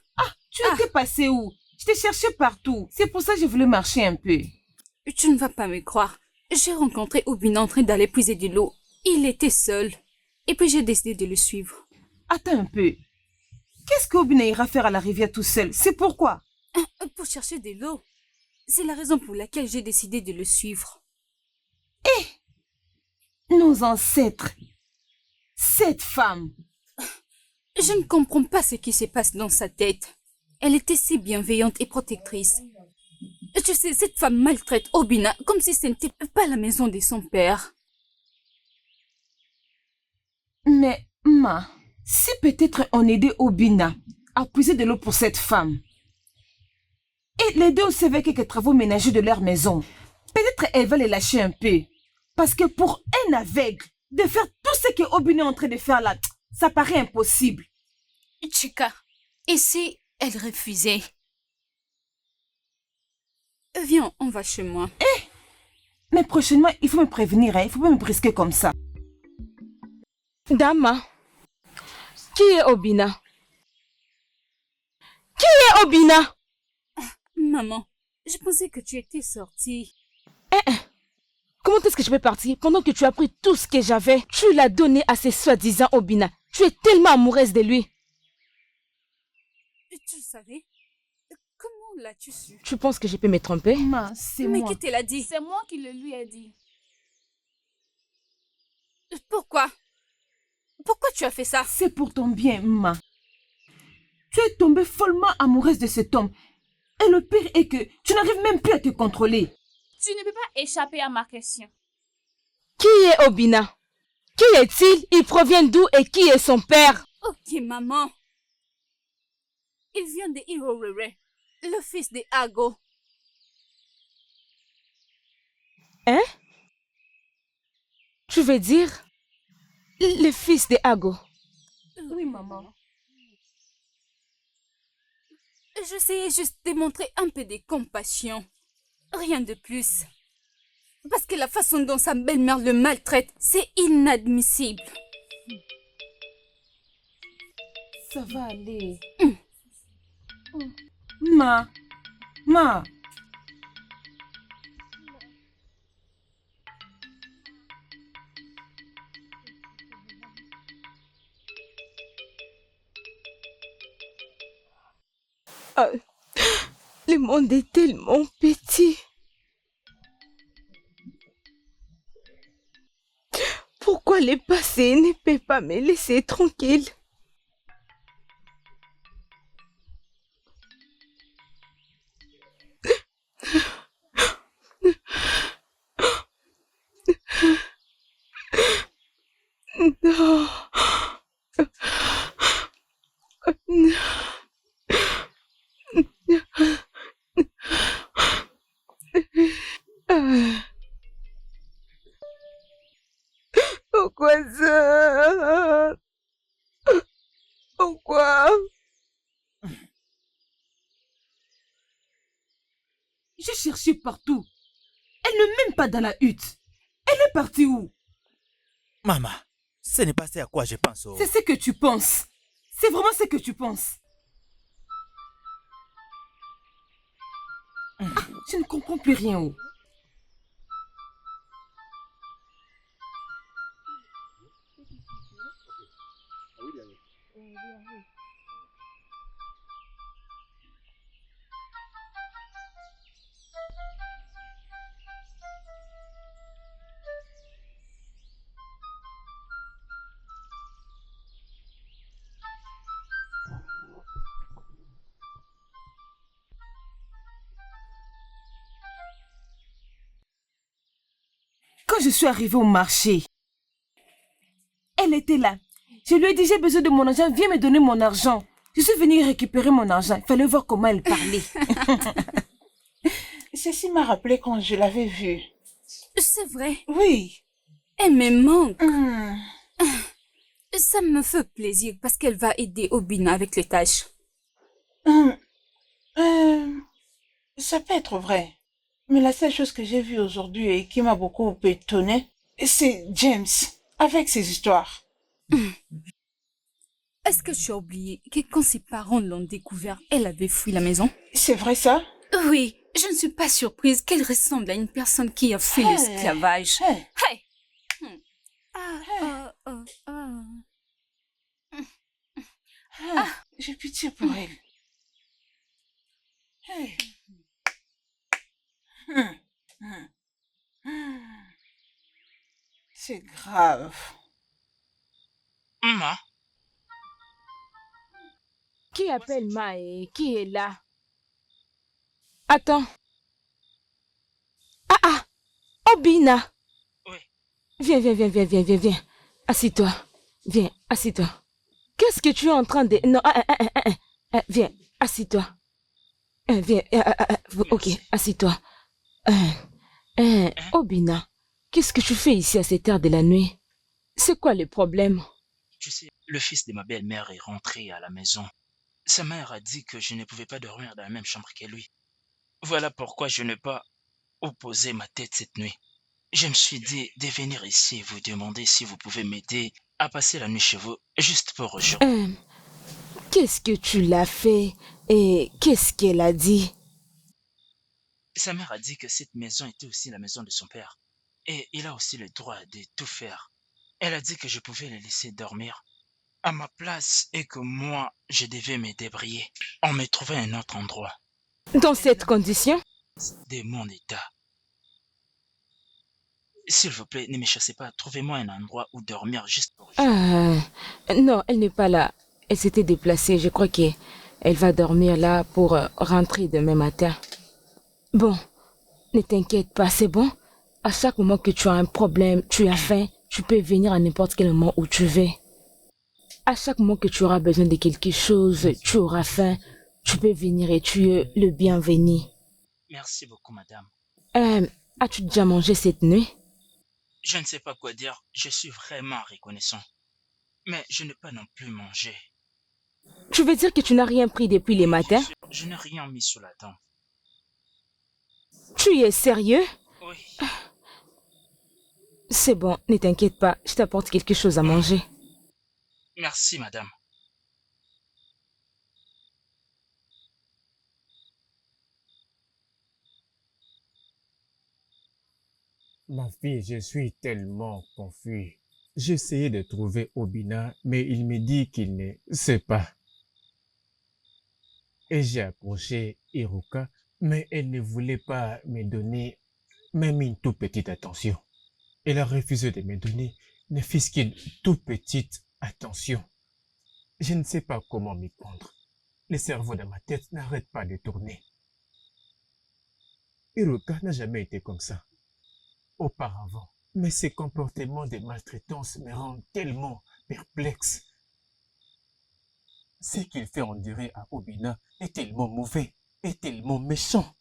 Tu étais passé où? Je t'ai cherché partout. C'est pour ça que je voulais marcher un peu. tu ne vas pas me croire. J'ai rencontré Obina en train d'aller puiser de l'eau. Il était seul. Et puis j'ai décidé de le suivre. Attends un peu. Qu'est-ce qu'Obina ira faire à la rivière tout seul? C'est pourquoi? Pour chercher de l'eau. C'est la raison pour laquelle j'ai décidé de le suivre. Nos ancêtres. Cette femme. Je ne comprends pas ce qui se passe dans sa tête. Elle était si bienveillante et protectrice. Tu sais, cette femme maltraite Obina comme si ce n'était pas la maison de son père. Mais, Ma, si peut-être on aidait Obina à puiser de l'eau pour cette femme et l'aider aussi avec quelques travaux ménagers de leur maison, peut-être elle va les lâcher un peu. Parce que pour un aveugle, de faire tout ce que Obina est en train de faire là, ça paraît impossible. Chika, et si elle refusait? Viens, on va chez moi. Mais prochainement, il faut me prévenir, hein. Il faut pas me brisquer comme ça. Dama, qui est Obina? Qui est Obina? Maman, je pensais que tu étais sortie. Comment est-ce que je peux partir pendant que tu as pris tout ce que j'avais? Tu l'as donné à ces soi-disant Obina. Tu es tellement amoureuse de lui. Tu savais? Comment l'as-tu su? Tu penses que je peux me tromper? Ma, c'est Mais moi. qui te l'a dit? C'est moi qui le lui ai dit. Pourquoi? Pourquoi tu as fait ça? C'est pour ton bien, Ma. Tu es tombée follement amoureuse de cet homme. Et le pire est que tu n'arrives même plus à te contrôler. Tu ne peux pas échapper à ma question. Qui est Obina? Qui est-il? Il provient d'où et qui est son père? Ok, maman. Il vient de Hirorere, le fils de Ago. Hein? Tu veux dire le fils de Ago? Oui, maman. J'essayais juste de montrer un peu de compassion. Rien de plus. Parce que la façon dont sa belle-mère le maltraite, c'est inadmissible. Ça va aller. Ma. Ah, le monde est tellement petit. Pourquoi le passé ne peut pas me laisser tranquille? Non. Pourquoi ça? Pourquoi? J'ai cherché partout. Elle n'est même pas dans la hutte. Elle est partie où? Maman, ce n'est pas ce à quoi je pense. C'est ce que tu penses. C'est vraiment ce que tu penses. Je ne comprends plus rien. Oh. Quand je suis arrivée au marché, elle était là. Je lui ai dit, j'ai besoin de mon argent, viens me donner mon argent. Je suis venue récupérer mon argent. Il fallait voir comment elle parlait. Ceci m'a rappelé quand je l'avais vue. C'est vrai. Oui. Elle me manque. Ça me fait plaisir parce qu'elle va aider Obina avec les tâches. Ça peut être vrai. Mais la seule chose que j'ai vue aujourd'hui et qui m'a beaucoup étonnée, c'est James, avec ses histoires. Est-ce que tu as oublié que quand ses parents l'ont découvert, elle avait fui la maison? C'est vrai ça? Oui, je ne suis pas surprise qu'elle ressemble à une personne qui a fui l'esclavage. Hey. J'ai pitié pour elle. Hey. C'est grave. Maman, Qui appelle Mae? Qui est là? Attends. Ah! Obina! Oui. Viens. Assis-toi. Viens, assis-toi. Qu'est-ce que tu es en train de... Non, viens, assis-toi. Viens, ok, assis-toi. Obina, qu'est-ce que tu fais ici à cette heure de la nuit? C'est quoi le problème? Tu sais, le fils de ma belle-mère est rentré à la maison. Sa mère a dit que je ne pouvais pas dormir dans la même chambre que lui. Voilà pourquoi je n'ai pas opposé ma tête cette nuit. Je me suis dit de venir ici et vous demander si vous pouvez m'aider à passer la nuit chez vous, juste pour aujourd'hui. Qu'est-ce que tu l'as fait et qu'est-ce qu'elle a dit? Sa mère a dit que cette maison était aussi la maison de son père. Et il a aussi le droit de tout faire. Elle a dit que je pouvais le laisser dormir à ma place et que moi, je devais me débrouiller. On me trouvait un autre endroit. Dans cette condition? De mon état. S'il vous plaît, ne me chassez pas. Trouvez-moi un endroit où dormir juste pour... Non, elle n'est pas là. Elle s'était déplacée. Je crois qu'elle va dormir là pour rentrer demain matin. Bon, ne t'inquiète pas, c'est bon? À chaque moment que tu as un problème, tu as faim, tu peux venir à n'importe quel moment où tu veux. À chaque moment que tu auras besoin de quelque chose, tu auras faim, tu peux venir et tu es le bienvenu. Merci beaucoup, madame. As-tu déjà mangé cette nuit? Je ne sais pas quoi dire. Je suis vraiment reconnaissant. Mais je n'ai pas non plus mangé. Tu veux dire que tu n'as rien pris depuis les matins? Je n'ai rien mis sous la dent. Tu es sérieux? Oui. C'est bon, ne t'inquiète pas, je t'apporte quelque chose à manger. Merci, madame. Ma fille, je suis tellement confus. J'ai essayé de trouver Obina, mais il me dit qu'il ne sait pas. Et j'ai approché Iruka, mais elle ne voulait pas me donner même une toute petite attention. Elle a refusé de me donner ne fût-ce qu'une toute petite attention. Je ne sais pas comment m'y prendre. Le cerveau de ma tête n'arrête pas de tourner. Iruka n'a jamais été comme ça auparavant. Mais ces comportements de maltraitance me rendent tellement perplexe. Ce qu'il fait endurer à Obina est tellement mauvais, est tellement méchant.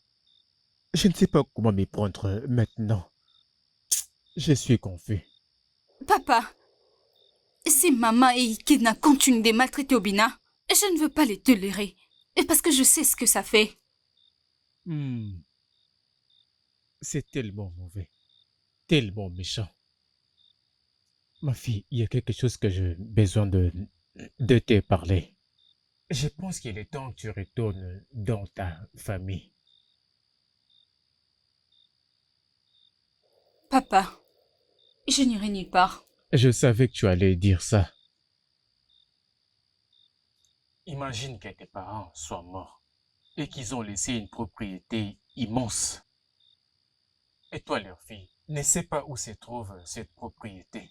Je ne sais pas comment m'y prendre maintenant. Je suis confus. Papa, si maman et Ikina continuent de maltraiter Obina, je ne veux pas les tolérer. Et parce que je sais ce que ça fait. C'est tellement mauvais. Tellement méchant. Ma fille, il y a quelque chose que j'ai besoin de te parler. Je pense qu'il est temps que tu retournes dans ta famille. Papa, je n'irai nulle part. Je savais que tu allais dire ça. Imagine que tes parents soient morts et qu'ils ont laissé une propriété immense. Et toi, leur fille, ne sais pas où se trouve cette propriété.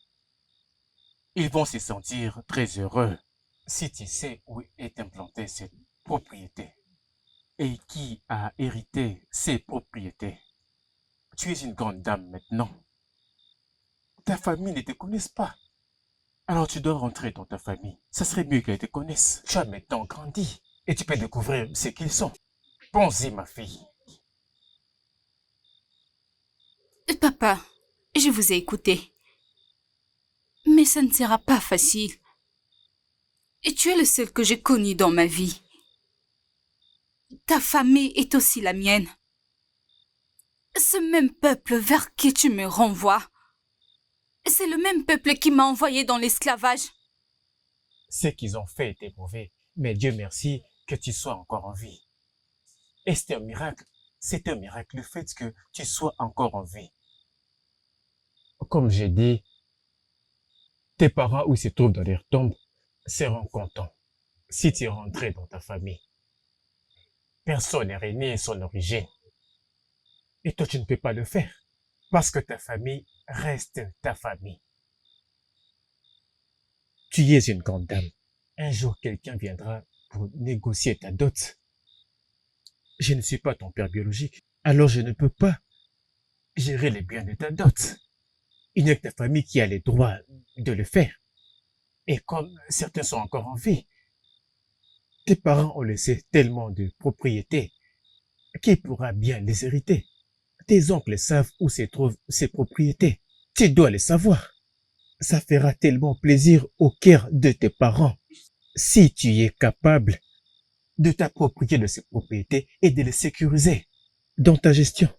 Ils vont se sentir très heureux si tu sais où est implantée cette propriété et qui a hérité ces propriétés. Tu es une grande dame maintenant. Ta famille ne te connaisse pas. Alors tu dois rentrer dans ta famille. Ça serait mieux qu'elle te connaisse. Tu as maintenant grandi et tu peux découvrir ce qu'ils sont. Pense-y, ma fille. Papa, je vous ai écouté. Mais ça ne sera pas facile. Et tu es le seul que j'ai connu dans ma vie. Ta famille est aussi la mienne. Ce même peuple vers qui tu me renvoies, c'est le même peuple qui m'a envoyé dans l'esclavage. Ce qu'ils ont fait était mauvais, mais Dieu merci que tu sois encore en vie. Et c'est un miracle le fait que tu sois encore en vie. Comme j'ai dit, tes parents où ils se trouvent dans leur tombe seront contents si tu es rentré dans ta famille. Personne n'est renié son origine. Et toi, tu ne peux pas le faire parce que ta famille reste ta famille. Tu es une grande dame. Un jour, quelqu'un viendra pour négocier ta dot. Je ne suis pas ton père biologique, alors je ne peux pas gérer les biens de ta dot. Il n'y a que ta famille qui a les droits de le faire. Et comme certains sont encore en vie, tes parents ont laissé tellement de propriétés. Qui pourra bien les hériter? Tes oncles savent où se trouvent ces propriétés. Tu dois les savoir. Ça fera tellement plaisir au cœur de tes parents si tu es capable de t'approprier de ces propriétés et de les sécuriser dans ta gestion.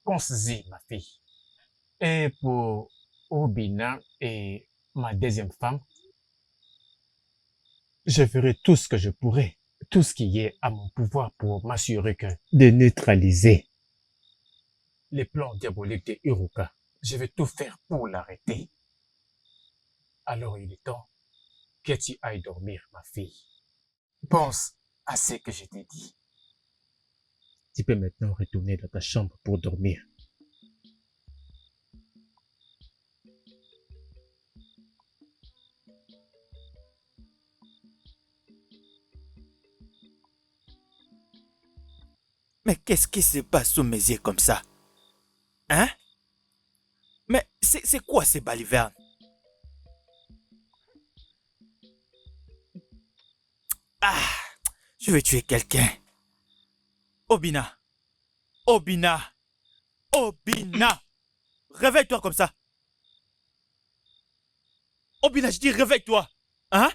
Pense-y, ma fille. Et pour Obina et ma deuxième femme, je ferai tout ce que je pourrai, tout ce qui est à mon pouvoir pour m'assurer de neutraliser les plans diaboliques de Hiruka. Je vais tout faire pour l'arrêter. Alors il est temps que tu ailles dormir, ma fille. Pense à ce que je t'ai dit. Tu peux maintenant retourner dans ta chambre pour dormir. Mais qu'est-ce qui se passe sous mes yeux comme ça? Hein? Mais c'est quoi ces balivernes? Ah! Je vais tuer quelqu'un. Obina! Obina! Obina! Réveille-toi comme ça! Obina, je dis réveille-toi! Hein?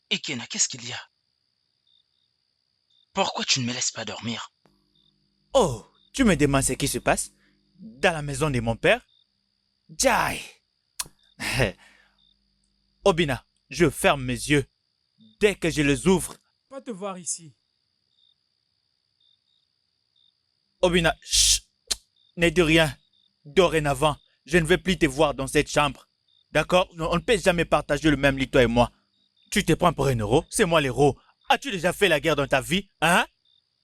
Ikena, qu'est-ce qu'il y a? Pourquoi tu ne me laisses pas dormir? Oh, tu me demandes ce qui se passe dans la maison de mon père? Jai! Obina, je ferme mes yeux. Dès que je les ouvre, Pas te voir ici. Obina, chut, ne dis rien. Dorénavant, je ne vais plus te voir dans cette chambre. D'accord? On ne peut jamais partager le même lit, toi et moi. Tu te prends pour un héros? C'est moi l'héros. As-tu déjà fait la guerre dans ta vie? Hein?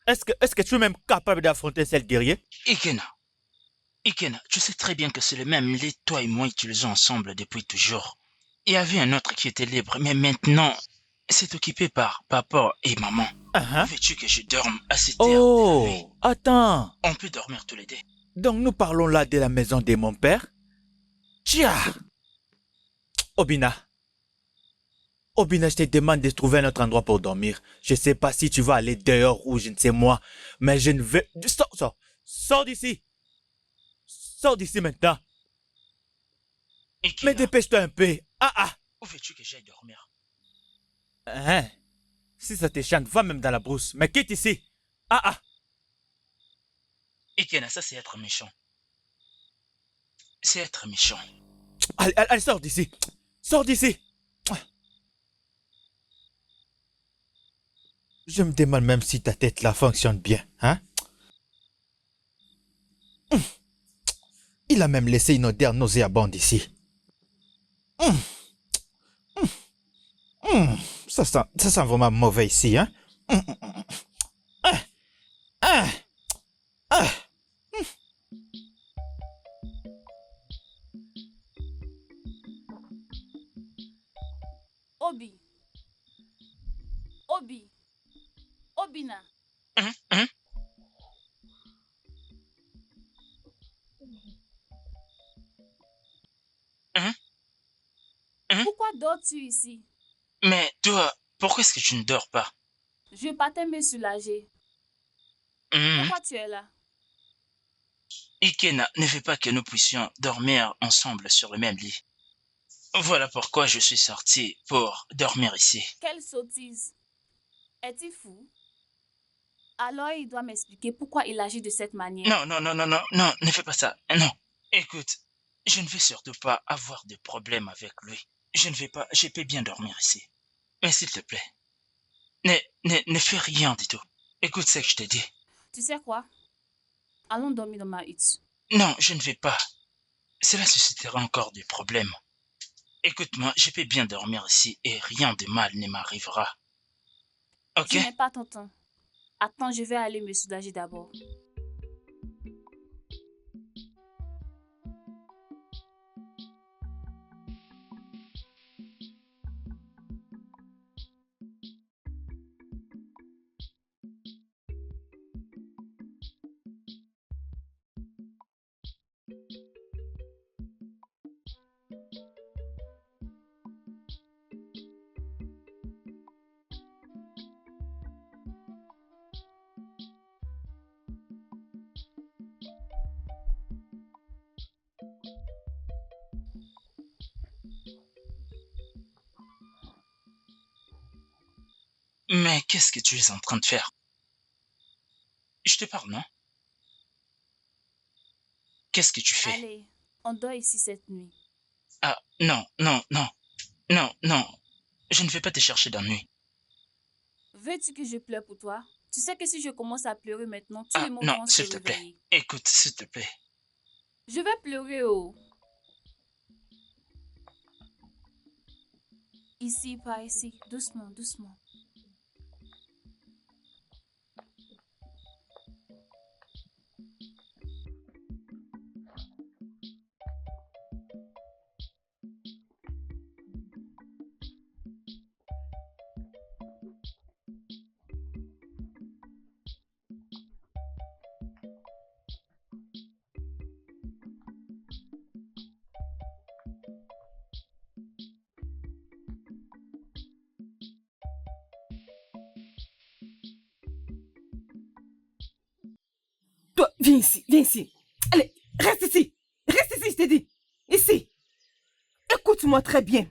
Est-ce que tu es même capable d'affronter celle guerrier? Ikena, tu sais très bien que c'est le même lit, toi et moi utilisons ensemble depuis toujours. Il y avait un autre qui était libre, mais maintenant, c'est occupé par papa et maman. Veux-tu que je dorme à cette heure de la nuit? Attends. On peut dormir tous les deux. Donc nous parlons là de la maison de mon père? Tiens! Obina. Obina, je te demande de trouver un autre endroit pour dormir. Je ne sais pas si tu vas aller dehors ou je ne sais moi, mais je ne vais... Sors d'ici! Sors d'ici maintenant! Ikena. Mais dépêche-toi un peu! Où veux-tu que j'aille dormir? Hein? Si ça te chante, va même dans la brousse, mais quitte ici! Ikena, ça c'est être méchant. C'est être méchant. Allez, sors d'ici! Sors d'ici! Je me demande même si ta tête là fonctionne bien, hein? Il a même laissé une odeur nauséabonde ici. Ça sent vraiment mauvais ici, hein? Obina. Pourquoi dors-tu ici? Mais toi, pourquoi est-ce que tu ne dors pas? Je partais me soulager. Pourquoi tu es là? Ikena ne veut pas que nous puissions dormir ensemble sur le même lit. Voilà pourquoi je suis sorti pour dormir ici. Quelle sottise! Est-il fou? Alors il doit m'expliquer pourquoi il agit de cette manière. Non, ne fais pas ça. Non. Écoute, je ne veux surtout pas avoir de problème avec lui. Je peux bien dormir ici. Mais s'il te plaît, ne fais rien du tout. Écoute ce que je te dis. Tu sais quoi? Allons dormir dans ma hutte. Non, je ne vais pas. Cela suscitera encore des problèmes. Écoute-moi, je peux bien dormir ici et rien de mal ne m'arrivera. Ok? Tu n'es pas tonton. Attends, je vais aller me soulager d'abord. Mais qu'est-ce que tu es en train de faire? Je te parle, non? Qu'est-ce que tu fais? Allez, on dort ici cette nuit. Ah, non, non, non, non, non. Je ne vais pas te chercher d'ennui. Veux-tu que je pleure pour toi? Tu sais que si je commence à pleurer maintenant, tous Ah, les mots non, vont se s'il te plaît. réveiller. Écoute, s'il te plaît. Je vais pleurer, oh. Ici, par ici. Doucement, doucement. Toi, viens ici, viens ici. Allez, reste ici. Reste ici, je t'ai dit. Ici. Écoute-moi très bien.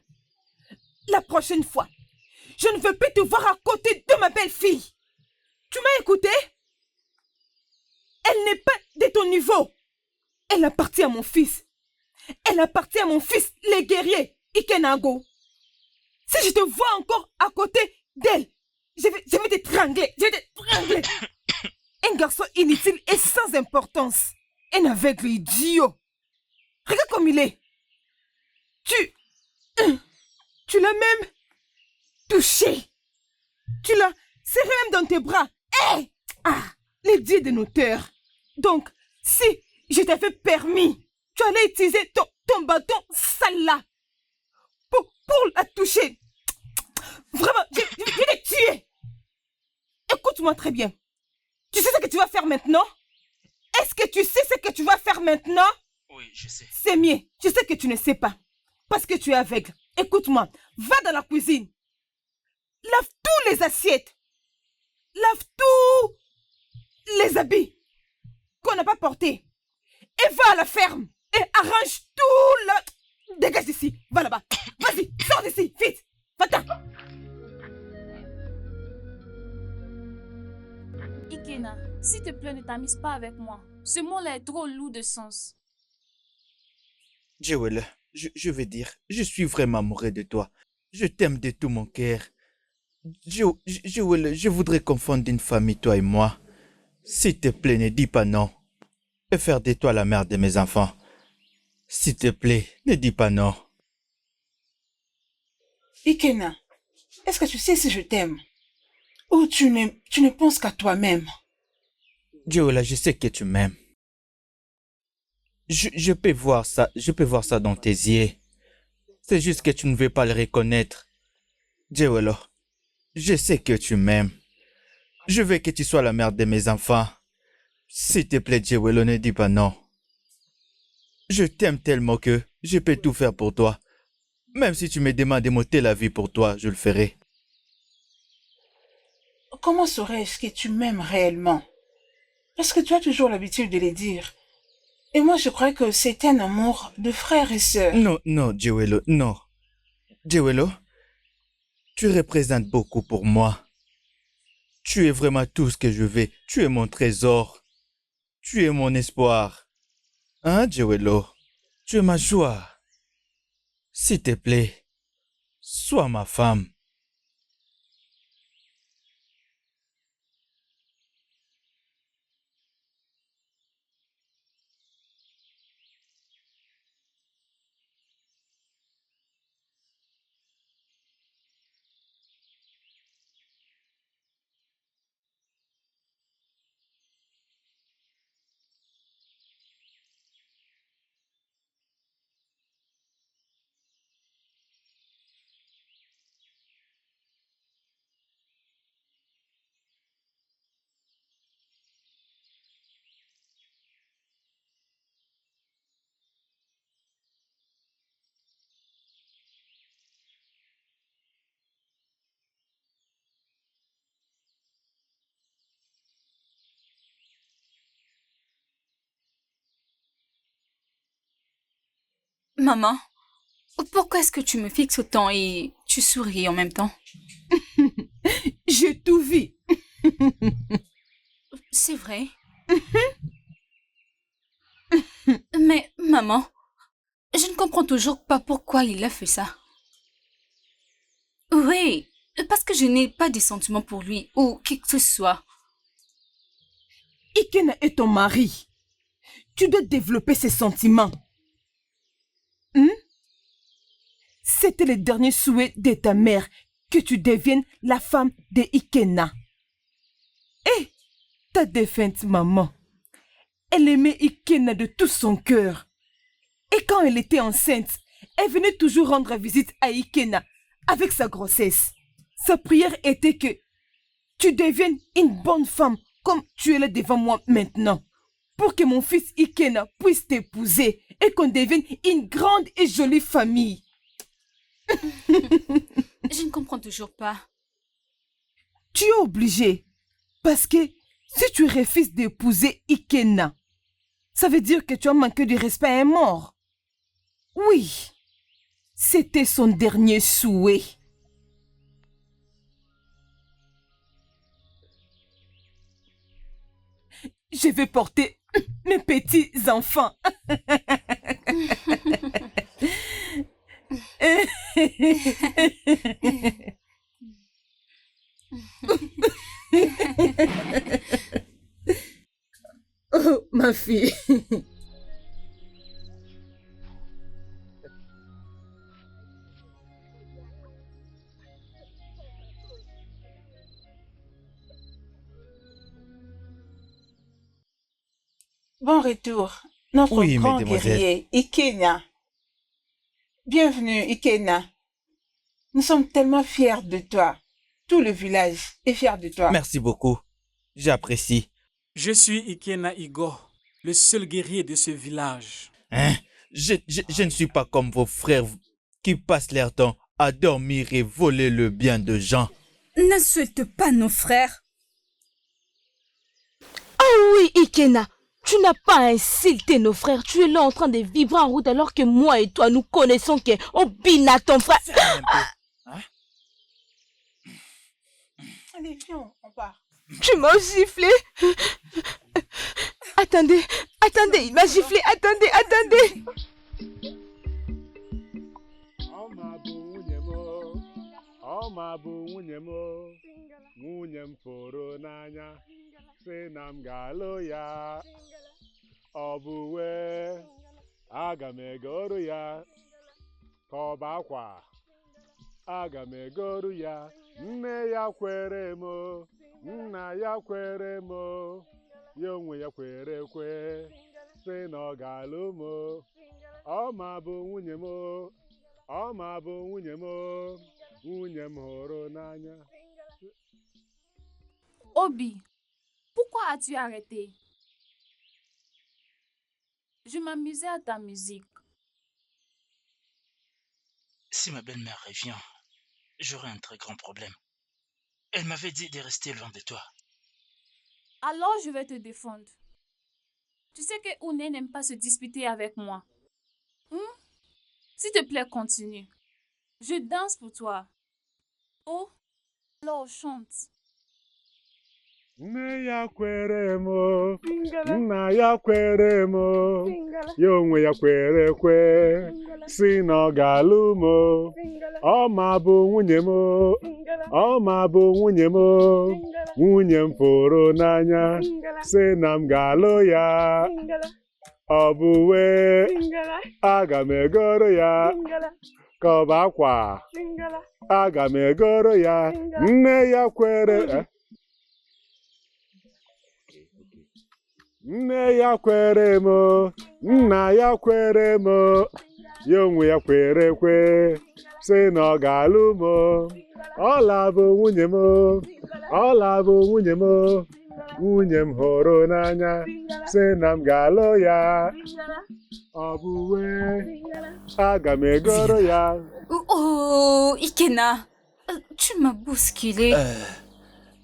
La prochaine fois, je ne veux plus te voir à côté de ma belle-fille. Tu m'as écouté? Elle n'est pas de ton niveau. Elle appartient à mon fils. Elle appartient à mon fils, les guerriers, Ikenago. Si je te vois encore à côté d'elle, je vais t'étrangler. Je vais t'étrangler. Un garçon inutile et sans importance. Un aveugle idiot. Regarde comme il est. Tu l'as même touché. Tu l'as serré même dans tes bras. Hé! Ah, les dieux de nos terres. Donc, si je t'avais permis, tu allais utiliser ton bâton sale là pour la toucher. Vraiment, je vais te tuer. Écoute-moi très bien. Tu sais ce que tu vas faire maintenant? Est-ce que tu sais ce que tu vas faire maintenant? Oui, je sais. C'est mieux. Je sais que tu ne sais pas. Parce que tu es aveugle. Écoute-moi. Va dans la cuisine. Lave tous les assiettes. Lave tous les habits qu'on n'a pas portés. Et va à la ferme. Et arrange tout le... Dégage d'ici. Va là-bas. Vas-y, sors d'ici. Vite. Va-t'en. Ikena, s'il te plaît, ne t'amuse pas avec moi. Ce mot-là est trop lourd de sens. Joel, je veux dire, je suis vraiment amoureux de toi. Je t'aime de tout mon cœur. Joel, je voudrais qu'on fonde une famille, toi et moi. S'il te plaît, ne dis pas non. Et faire de toi la mère de mes enfants. S'il te plaît, ne dis pas non. Ikena, est-ce que tu sais si je t'aime? Ou tu ne penses qu'à toi-même? Joel, je sais que tu m'aimes. Je peux voir ça dans tes yeux. C'est juste que tu ne veux pas le reconnaître. Joel, je sais que tu m'aimes. Je veux que tu sois la mère de mes enfants. S'il te plaît, Joel, ne dis pas non. Je t'aime tellement que je peux tout faire pour toi. Même si tu me demandes de m'ôter la vie pour toi, je le ferai. Comment saurais-je que tu m'aimes réellement? Parce que tu as toujours l'habitude de le dire. Et moi, je crois que c'est un amour de frère et sœur. Non, non, Joel, non. Joel, tu représentes beaucoup pour moi. Tu es vraiment tout ce que je veux. Tu es mon trésor. Tu es mon espoir. Hein, Joel? Tu es ma joie. S'il te plaît, sois ma femme. Maman, pourquoi est-ce que tu me fixes autant et tu souris en même temps? J'ai tout vu. C'est vrai. Mais, maman, je ne comprends toujours pas pourquoi il a fait ça. Oui, parce que je n'ai pas de sentiments pour lui ou qui que ce soit. Ikena est ton mari. Tu dois développer ses sentiments. C'était le dernier souhait de ta mère que tu deviennes la femme de Ikena. Et ta défunte maman, elle aimait Ikena de tout son cœur. Et quand elle était enceinte, elle venait toujours rendre visite à Ikena avec sa grossesse. Sa prière était que tu deviennes une bonne femme comme tu es là devant moi maintenant, pour que mon fils Ikena puisse t'épouser et qu'on devienne une grande et jolie famille. Je ne comprends toujours pas. Tu es obligé, parce que si tu refuses d'épouser Ikena, ça veut dire que tu as manqué de respect à un mort. Oui, c'était son dernier souhait. Je vais porter mes petits enfants. Oh, ma fille. Bon retour, notre Oui, grand mesdemoiselles. guerrier, Ikena. Bienvenue, Ikena. Nous sommes tellement fiers de toi. Tout le village est fier de toi. Merci beaucoup. J'apprécie. Je suis Ikena Igo, le seul guerrier de ce village. Hein? Je ne suis pas comme vos frères qui passent leur temps à dormir et voler le bien de gens. N'insulte pas nos frères. Oh oui, Ikena, tu n'as pas insulté nos frères. Tu es là en train de vibrer en route alors que moi et toi, nous connaissons que Obina, ton frère... Allez, viens, on part. Tu m'as giflé. Attendez, il m'a giflé. Attendez. Ọma bụ nwunye m, nwunye m fụrụ n'anya, sị na m ga-alụ ya. Ọ bụ wee, aga m egoro ya, ka ọ bụ akwa, aga m egoro ya. Nne ya kwere m, nna ya kwere m, ya onwe ya kwere ekwe, sị na ọ ga-alụ m. Ọma bụ nwunye m, ọma bụ nwunye m, nwunye m hụrụ n'anya. Obi, pourquoi as-tu arrêté? Je m'amusais à ta musique. Si ma belle-mère revient, j'aurai un très grand problème. Elle m'avait dit de rester loin de toi. Alors je vais te défendre. Tu sais que Oune n'aime pas se disputer avec moi. S'il te plaît, continue. Je danse pour toi. Oh, alors chante. Nne ya kwere m, nna ya kwere m, ya onwe ya kwere ekwe, si na ọ ga-alụ m. Ọma bụ nwunye m, ọma bụ nwunye m, nwunye m fụrụ n'anya, si na m ga-alụ ya. Ọ bụ wee, aga m egoro ya, ka ọ bụ akwa, aga m egoro ya. Nne ya kwere nne ya kwere m, nna ya kwere m, ya onwe ya kwere ekwe, sị na ọ ga-alụ m. Ọla bụ nwunye m, ọla bụ nwunye m, nwunye m hụrụ n'anya, sị na m ga-alụ ya. Ọ bụ wee, aga m egoro ya. Oh, Ikena, tu m'as bousculé.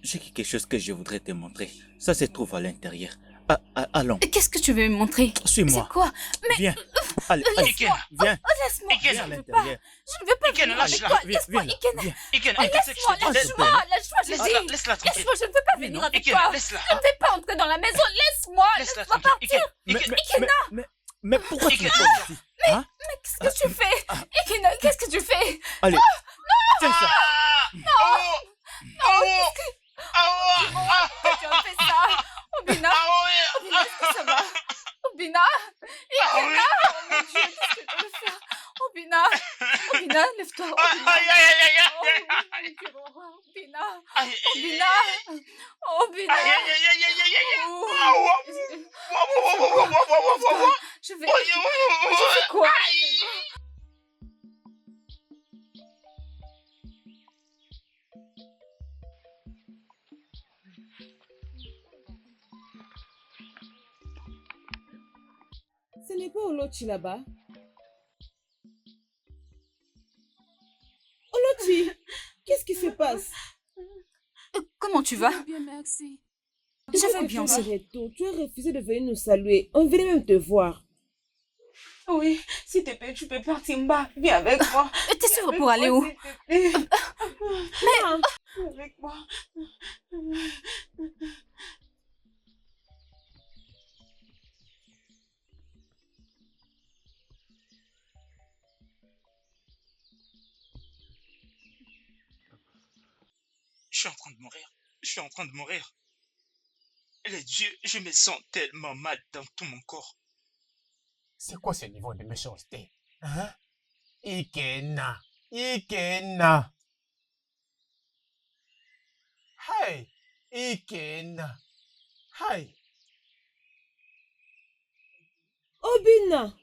J'ai quelque chose que je voudrais te montrer. Ça se trouve à l'intérieur. Allons. Qu'est-ce que tu veux me montrer? Suis-moi. C'est quoi? Mais... Viens. Allez, Laisse-moi. viens. Laisse-moi. Viens Je à ne veux l'intérieur. pas. Je ne veux pas venir avec toi. Laisse-moi, Ikena. Laisse-moi, lâche-moi, je dis. Laisse-la tranquille. Laisse-moi, je ne veux pas venir avec Ikena, toi. laisse-la. Je ne vais pas entrer dans la maison. Laisse-moi. Laisse-la Laisse-moi tranquille. partir. Ikena. Mais pourquoi tu me Ikena. fais ici? Hein? Mais qu'est-ce que tu fais? Ikena, qu'est-ce que tu fais? Allez, tiens ça. Pourquoi tu as fait ça? Obina, Obina, est-ce que ça va? Obina, Ikena, oh mon Dieu, qu'est-ce que tu veux faire? Obina, Obina, lève-toi. Obina, Obina, Obina, Obina. Je fais quoi? Ce n'est pas Olochi là-bas. Olochi, qu'est-ce qui se passe? Comment tu vas? Bien, merci. Je vais bien aussi. Tu as refusé de venir nous saluer. On venait même te voir. Oui, s'il te plaît, tu peux partir en bas. Viens avec moi. T'es sûre pour aller où? Mais... avec moi. Je suis en train de mourir. Je suis en train de mourir. Les dieux, je me sens tellement mal dans tout mon corps. C'est quoi ce niveau de méchanceté? Hein? Ikena! Ikena! Hey! Ikena! Hey! Obina!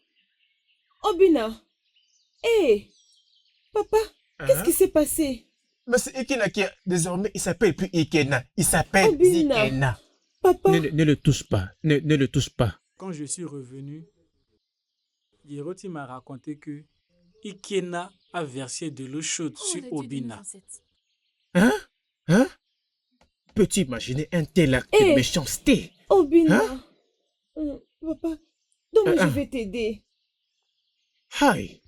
Obina! Hé! Papa, qu'est-ce qui s'est passé? Mais c'est Ikena qui désormais, il s'appelle plus Ikena. Il s'appelle Obina. Ikena. Papa! Ne le touche pas. Ne le touche pas. Quand je suis revenu, Yeroti m'a raconté que Ikena a versé de l'eau chaude sur Obina. Hein? Hein? Peux-tu imaginer un tel acte de méchanceté? Obina! Hein? Papa, donc je vais t'aider. Aïe!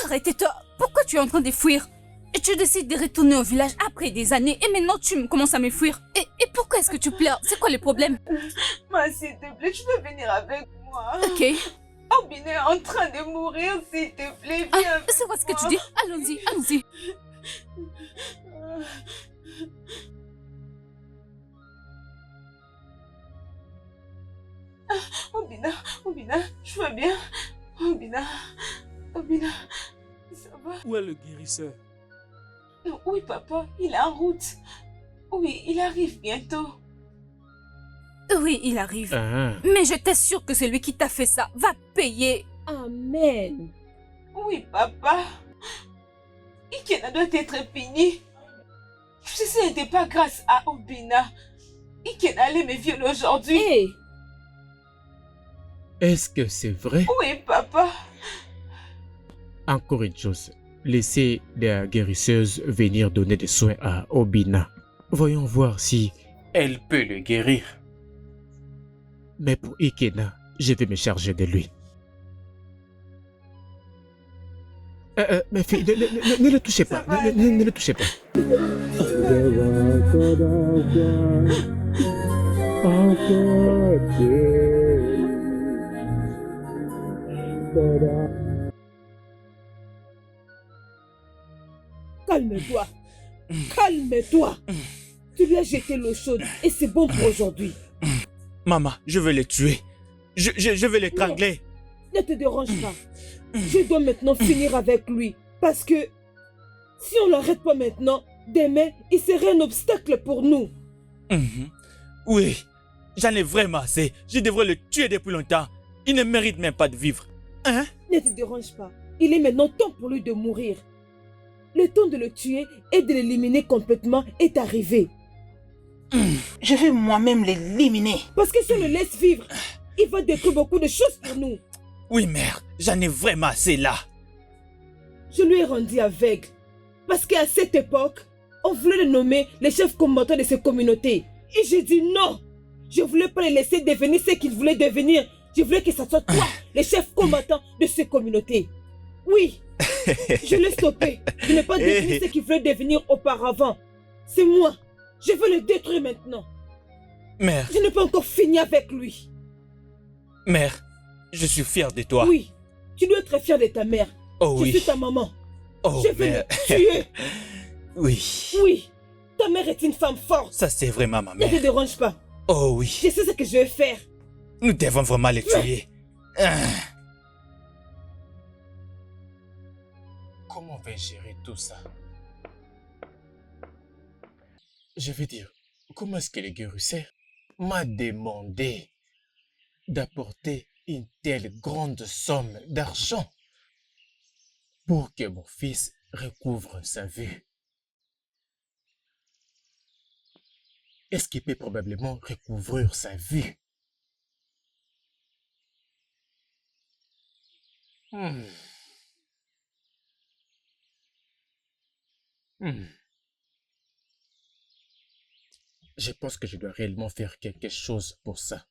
Arrête-toi. Pourquoi tu es en train de fuir? Et tu décides de retourner au village après des années et maintenant tu commences à me fuir. Et pourquoi est-ce que tu pleures? C'est quoi le problème? Ma, s'il te plaît, tu peux venir avec moi. Ok. Obina est en train de mourir, s'il te plaît, viens. C'est quoi ce que tu dis? Allons-y, allons-y. Obina, je vais bien. Obina, ça va? Où est le guérisseur? Oui, papa, il est en route. Oui, il arrive bientôt. Oui, il arrive. Mais je t'assure que celui qui t'a fait ça va payer. Amen. Oui, papa. Ikena doit être fini. Si ce n'était pas grâce à Obina, Ikena allait me violer aujourd'hui. Hey. Est-ce que c'est vrai? Oui, papa. Encore une chose, laissez la guérisseuse venir donner des soins à Obina. Voyons voir si elle peut le guérir. Mais pour Ikena, je vais me charger de lui. Mes filles, ne le touchez pas. Ne le touchez pas. Calme-toi. Calme-toi. Tu lui as jeté l'eau chaude et c'est bon pour aujourd'hui. Maman, je vais les tuer. Je vais l'étrangler. Ne te dérange pas. Je dois maintenant finir avec lui. Parce que si on l'arrête pas maintenant, demain, il serait un obstacle pour nous. Oui, j'en ai vraiment assez. Je devrais le tuer depuis longtemps. Il ne mérite même pas de vivre. Hein? Ne te dérange pas. Il est maintenant temps pour lui de mourir. Le temps de le tuer et de l'éliminer complètement est arrivé. Je vais moi-même l'éliminer. Parce que si on le laisse vivre, il va détruire beaucoup de choses pour nous. Oui, mère, j'en ai vraiment assez là. Je lui ai rendu aveugle. Parce qu'à cette époque, on voulait le nommer le chef combattant de ces communautés. Et j'ai dit non. Je ne voulais pas les laisser devenir ce qu'ils voulaient devenir. Je voulais que ça soit toi, le chef combattant de ces communautés. Oui, je l'ai stoppé. Je n'ai pas devenir ce qu'il voulait devenir auparavant. C'est moi. Je veux le détruire maintenant. Mère. Je n'ai pas encore fini avec lui. Mère, je suis fier de toi. Oui, tu dois être fier de ta mère. Oh oui. Je suis ta maman. Oh, je vais le tuer. Oui. Oui, ta mère est une femme forte. Ça, c'est vraiment ma mère. Ne te dérange pas. Oh oui. Je sais ce que je vais faire. Nous devons vraiment les tuer. Comment vais-je gérer tout ça? Je veux dire, comment est-ce que le guérisseur m'a demandé d'apporter une telle grande somme d'argent pour que mon fils recouvre sa vue? Est-ce qu'il peut probablement recouvrir sa vue? Je pense que je dois réellement faire quelque chose pour ça.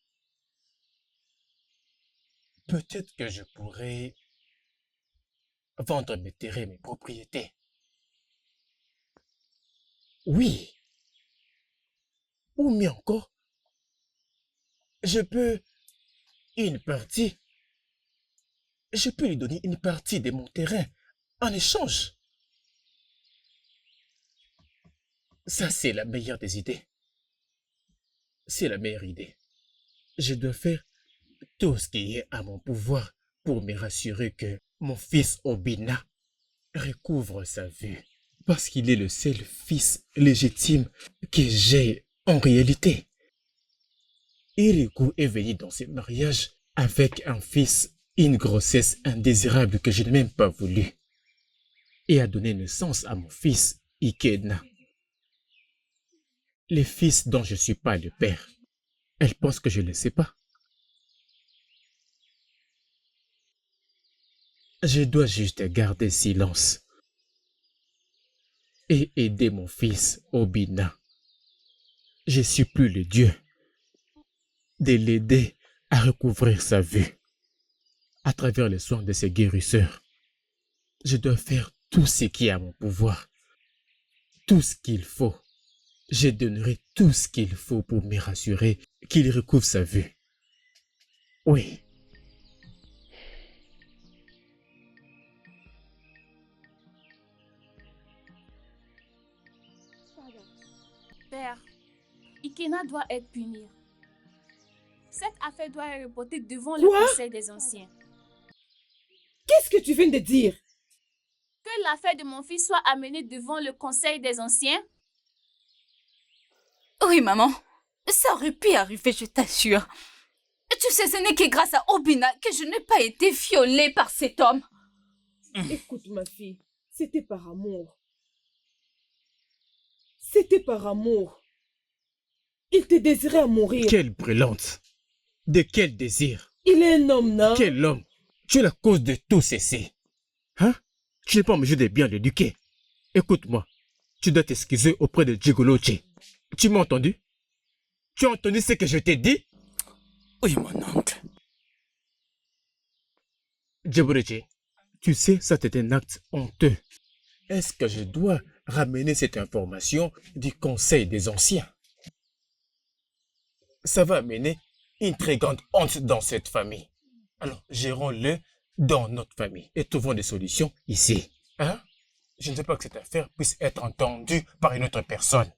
Peut-être que je pourrais vendre mes terrains, mes propriétés. Oui. Ou mieux encore, je peux lui donner une partie de mon terrain en échange. Ça, c'est la meilleure des idées. C'est la meilleure idée. Je dois faire tout ce qui est à mon pouvoir pour me rassurer que mon fils Obina recouvre sa vue. Parce qu'il est le seul fils légitime que j'ai en réalité. Iriku est venu dans ce mariage avec un fils, une grossesse indésirable que je n'ai même pas voulu, et a donné naissance à mon fils Ikena. Le fils dont je ne suis pas le père. Elle pense que je ne le sais pas. Je dois juste garder silence et aider mon fils Obina. Je supplie le Dieu de l'aider à recouvrir sa vue à travers les soins de ses guérisseurs. Je dois faire tout ce qui est à mon pouvoir, tout ce qu'il faut. Je donnerai tout ce qu'il faut pour me rassurer qu'il recouvre sa vue. Oui. Père, Ikena doit être puni. Cette affaire doit être reportée devant le conseil des anciens. Qu'est-ce que tu viens de dire? Que l'affaire de mon fils soit amenée devant le conseil des anciens? Oui, maman. Ça aurait pu arriver, je t'assure. Tu sais, ce n'est que grâce à Obina que je n'ai pas été violée par cet homme. Écoute, ma fille, c'était par amour. C'était par amour. Il te désirait à mourir. Quelle brûlante! De quel désir? Il est un homme, non? Quel homme? Tu es la cause de tout ceci. Hein? Tu n'es pas en mesure de bien l'éduquer. Écoute-moi, tu dois t'excuser auprès de Jigolochi. Tu m'as entendu? Tu as entendu ce que je t'ai dit? Oui, mon oncle. Jigolochi, tu sais, ça c'est un acte honteux. Est-ce que je dois ramener cette information du conseil des anciens? Ça va amener une très grande honte dans cette famille. Alors, gérons-le dans notre famille et trouvons des solutions ici. Hein? Je ne veux pas que cette affaire puisse être entendue par une autre personne.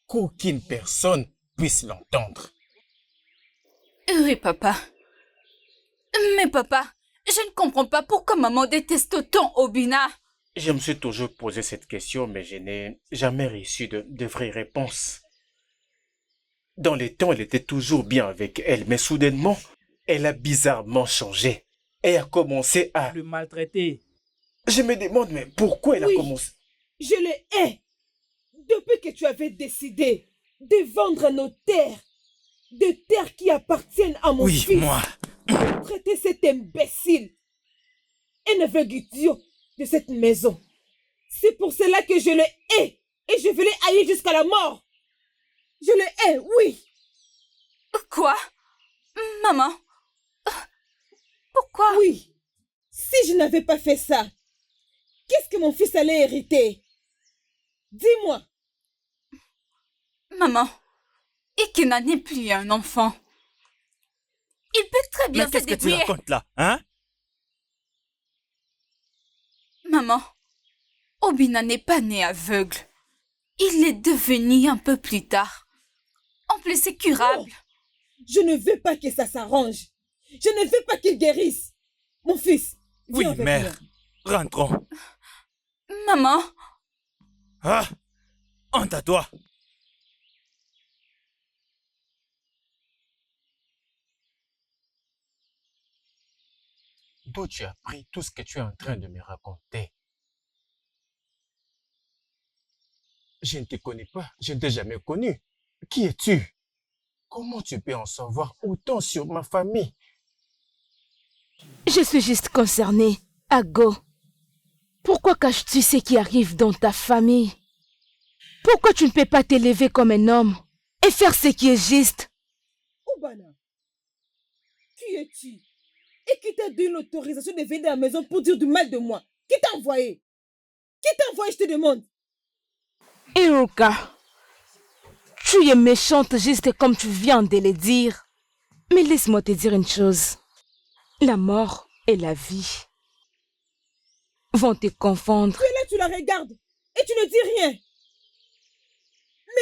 Qu'aucune personne puisse l'entendre. Oui, papa. Mais papa, je ne comprends pas pourquoi maman déteste autant Obina. Je me suis toujours posé cette question, mais je n'ai jamais reçu de vraies réponses. Dans les temps, elle était toujours bien avec elle, mais soudainement, elle a bizarrement changé. Et a commencé à le maltraiter. Je me demande, mais pourquoi elle a commencé? Je le hais. Depuis que tu avais décidé de vendre nos terres, des terres qui appartiennent à mon fils. Oui, moi. De traiter cet imbécile, un aveugle idiot de cette maison. C'est pour cela que je le hais et je vais le haïr jusqu'à la mort. Je le hais, oui. Quoi? Maman? Pourquoi? Oui. Si je n'avais pas fait ça, qu'est-ce que mon fils allait hériter? Dis-moi. Maman, Ikena n'est plus un enfant. Il peut très bien Mais qu'est-ce se que tu débrouiller. racontes là, hein? Maman, Obina n'est pas né aveugle. Il est devenu un peu plus tard. En plus, c'est curable. Oh, je ne veux pas que ça s'arrange. Je ne veux pas qu'il guérisse. Mon fils, viens Oui, avec mère. moi. Rentrons. Maman. Ah, honte à toi. D'où tu as appris tout ce que tu es en train de me raconter? Je ne te connais pas, je ne t'ai jamais connu. Qui es-tu? Comment tu peux en savoir autant sur ma famille? Je suis juste concernée. Ago, pourquoi caches-tu ce qui arrive dans ta famille? Pourquoi tu ne peux pas t'élever comme un homme et faire ce qui est juste? Obana, qui es-tu? Et qui t'a donné l'autorisation de venir à la maison pour dire du mal de moi? Qui t'a envoyé? Qui t'a envoyé, je te demande? Iruka, tu es méchante juste comme tu viens de le dire. Mais laisse-moi te dire une chose. La mort et la vie vont te confondre. Tu es là, tu la regardes et tu ne dis rien.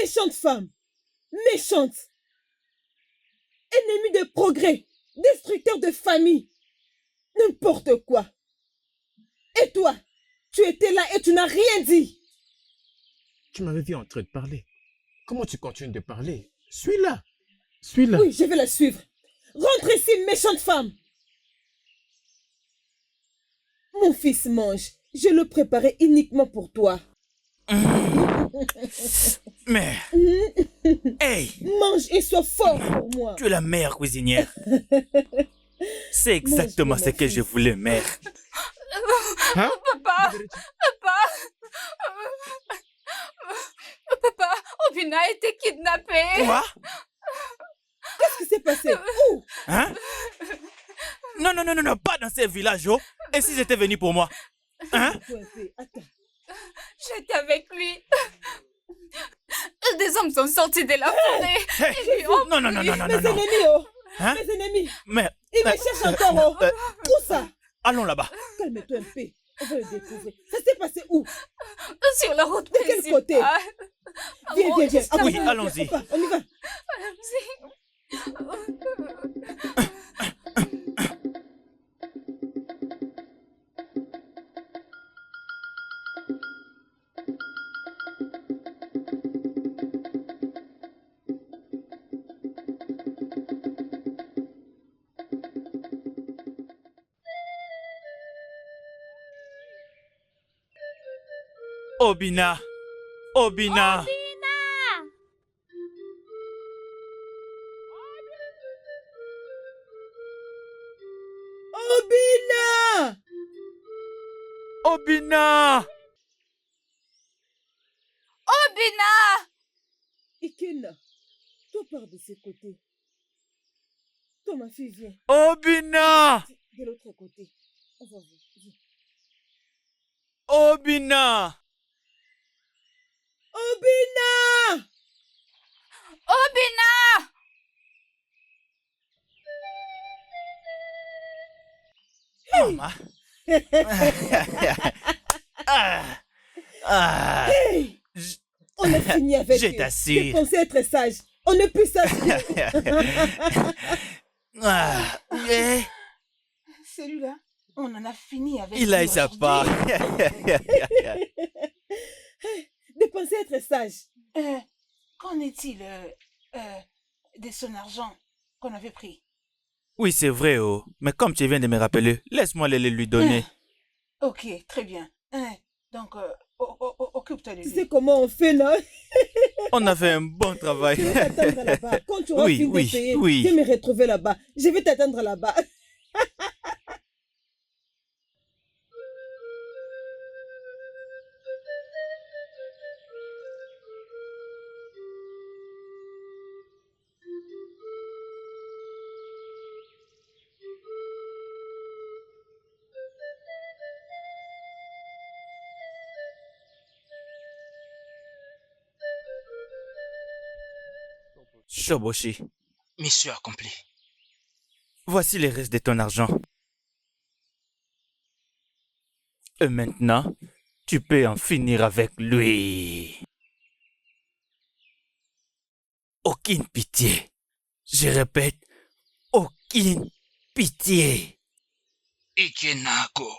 Méchante femme, méchante. Ennemie de progrès, destructeur de famille. N'importe quoi. Et toi, tu étais là et tu n'as rien dit. Tu m'avais vu en train de parler. Comment tu continues de parler? Suis-la. Suis-la. Oui, je vais la suivre. Rentre ici, méchante femme. Mon fils mange. Je le préparais uniquement pour toi. Mais... Hey! Mange et sois fort pour moi. Tu es la meilleure cuisinière. C'est exactement ce que je voulais, mère. Hein? Papa! Papa, Obina a été kidnappée. Quoi? Qu'est-ce qui s'est passé? Où? Hein? Non, non, non, non, non, pas dans ces villages, oh. Et si j'étais venu pour moi? Hein? Attends. J'étais avec lui. Des hommes sont sortis de la forêt. Hey. Ils lui ont Non, non, non, non, non, Mes non. ennemis, oh. Hein? Mes ennemis. Mais... Ils me cherchent encore, oh. Où ça? Allons là-bas. Calme-toi un peu. On va le découvrir. Ça s'est passé où? Sur la route de quel côté? Viens, viens, viens. Oui, allons-y. On y va. Obina! Obina! Obina! Obina! Obina! Ikena, toi pars de ce côté. Toi, ma fille, viens. Obina! De l'autre côté. On va voir. Viens. Obina! Obina! Obina! Maman! Hey! On a fini avec Je eux. t'assure. Je pensais être sage. On n'est plus sage. Celui-là, on en a fini avec Il a lui eu sa aujourd'hui. part. De penser être sage. Qu'en est-il de son argent qu'on avait pris? Oui, c'est vrai, oh. Mais comme tu viens de me rappeler, laisse-moi le lui donner. Ok, très bien. Donc, au occupe-toi de Tu lui. sais comment on fait, non? On a fait un bon travail. Je vais t'attendre là-bas. Quand tu auras Oui, fini oui, de payer, oui. je vais me retrouver là-bas. Je vais t'attendre là-bas. Shoboshi, Mission accomplie. voici les restes de ton argent. Et maintenant, tu peux en finir avec lui. Aucune pitié. Je répète, aucune pitié. Ikenago.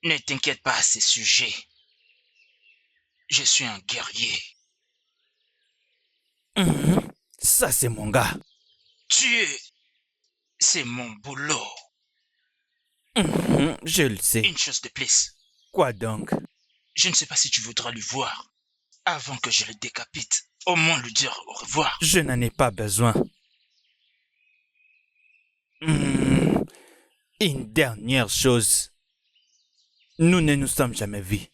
Ne t'inquiète pas à ce sujet. Je suis un guerrier. Ça, c'est mon gars. Tuer, c'est mon boulot. Je le sais. Une chose de plus. Quoi donc? Je ne sais pas si tu voudras lui voir avant que je le décapite. Au moins lui dire au revoir. Je n'en ai pas besoin. Une dernière chose. Nous ne nous sommes jamais vus.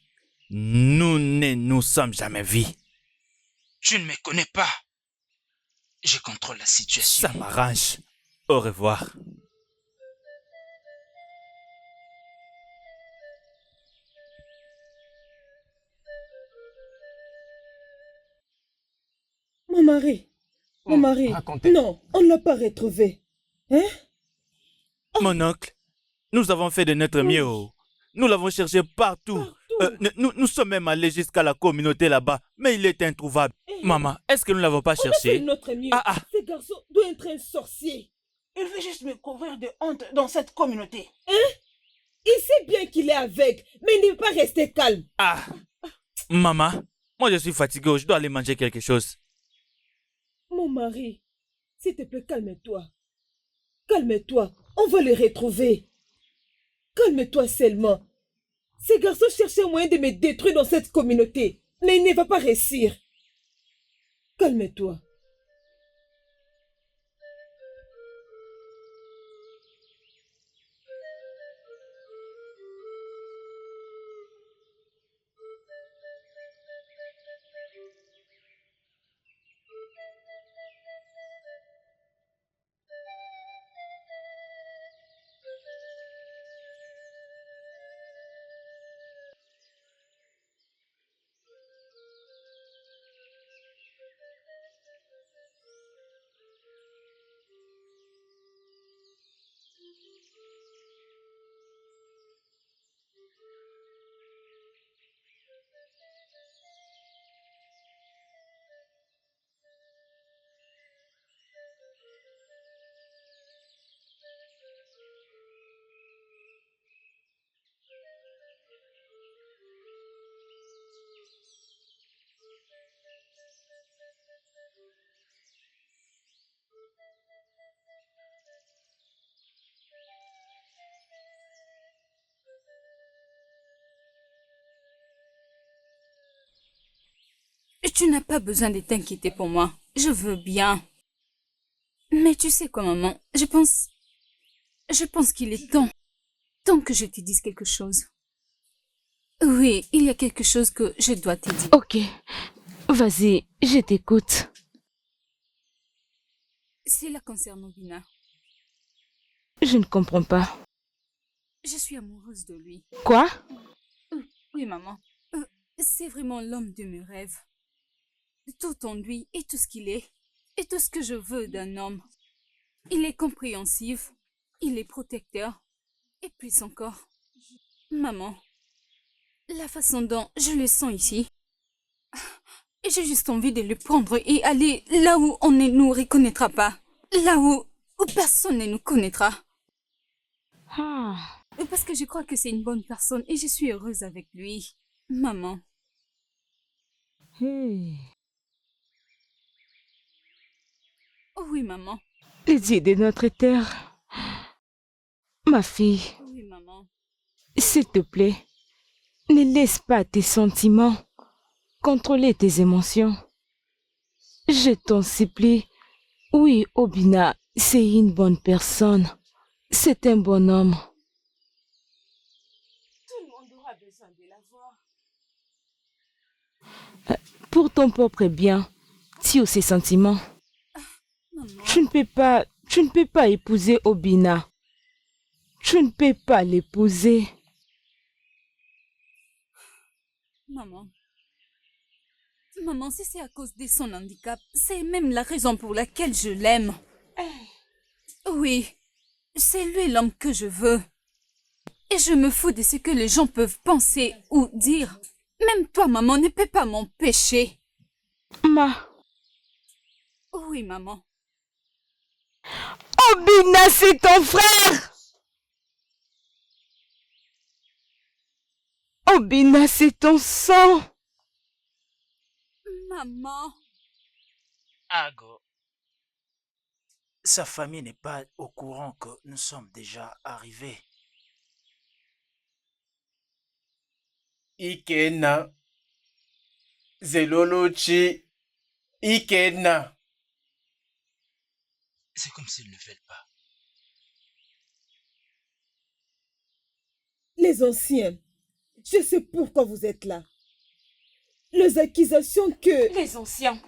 Nous ne nous sommes jamais vus. Tu ne me connais pas. Je contrôle la situation. Ça m'arrange. Au revoir. Mon mari. Mon mari. Racontez. Non, on ne l'a pas retrouvé. Hein? Mon oncle, nous avons fait de notre mieux. Oh. Nous l'avons cherché partout. Nous sommes même allés jusqu'à la communauté là-bas, mais il est introuvable. Maman, est-ce que nous ne l'avons pas On a cherché? fait notre mieux. Ah, ah. Ce garçon doit être un sorcier. Il veut juste me couvrir de honte dans cette communauté. Hein? Il sait bien qu'il est aveugle, mais il ne veut pas rester calme. Ah, maman, moi je suis fatigué, je dois aller manger quelque chose. Mon mari, s'il te plaît, calme-toi. Calme-toi, on va le retrouver. Calme-toi seulement. Ce garçon cherche un moyen de me détruire dans cette communauté, mais il ne va pas réussir. Calme-toi. Tu n'as pas besoin de t'inquiéter pour moi. Je veux bien. Mais tu sais quoi, maman? Je pense qu'il est temps que je te dise quelque chose. Oui, il y a quelque chose que je dois te dire. Ok, vas-y, je t'écoute. Cela concerne Obina. Je ne comprends pas. Je suis amoureuse de lui. Quoi? Oui, maman. C'est vraiment l'homme de mes rêves. Tout en lui et tout ce qu'il est. Et tout ce que je veux d'un homme. Il est compréhensif. Il est protecteur. Et plus encore. Maman. La façon dont je le sens ici. J'ai juste envie de le prendre et aller là où on ne nous reconnaîtra pas. Là où personne ne nous connaîtra. Parce que je crois que c'est une bonne personne et je suis heureuse avec lui. Maman. Oh oui, maman. Les dieux de notre terre. Ma fille. Oui, maman. S'il te plaît, Ne laisse pas tes sentiments contrôler tes émotions. Je t'en supplie. Oui, Obina, c'est une bonne personne. C'est un bon homme. Tout le monde aura besoin de la voir. Pour ton propre bien, tire ses sentiments. Maman. Tu ne peux pas épouser Obina. Tu ne peux pas l'épouser. Maman. Maman, si c'est à cause de son handicap, c'est même la raison pour laquelle je l'aime. Oui, c'est lui l'homme que je veux. Et je me fous de ce que les gens peuvent penser ou dire. Même toi, maman, ne peux pas m'empêcher. Oui, maman. Obina, c'est ton frère! Obina, c'est ton sang! Maman. Ago. Sa famille n'est pas au courant que nous sommes déjà arrivés. Ikenna. Zelolochi. Ikenna. C'est comme s'ils ne veulent pas. Les anciens, je sais pourquoi vous êtes là. Les accusations que... Les anciens.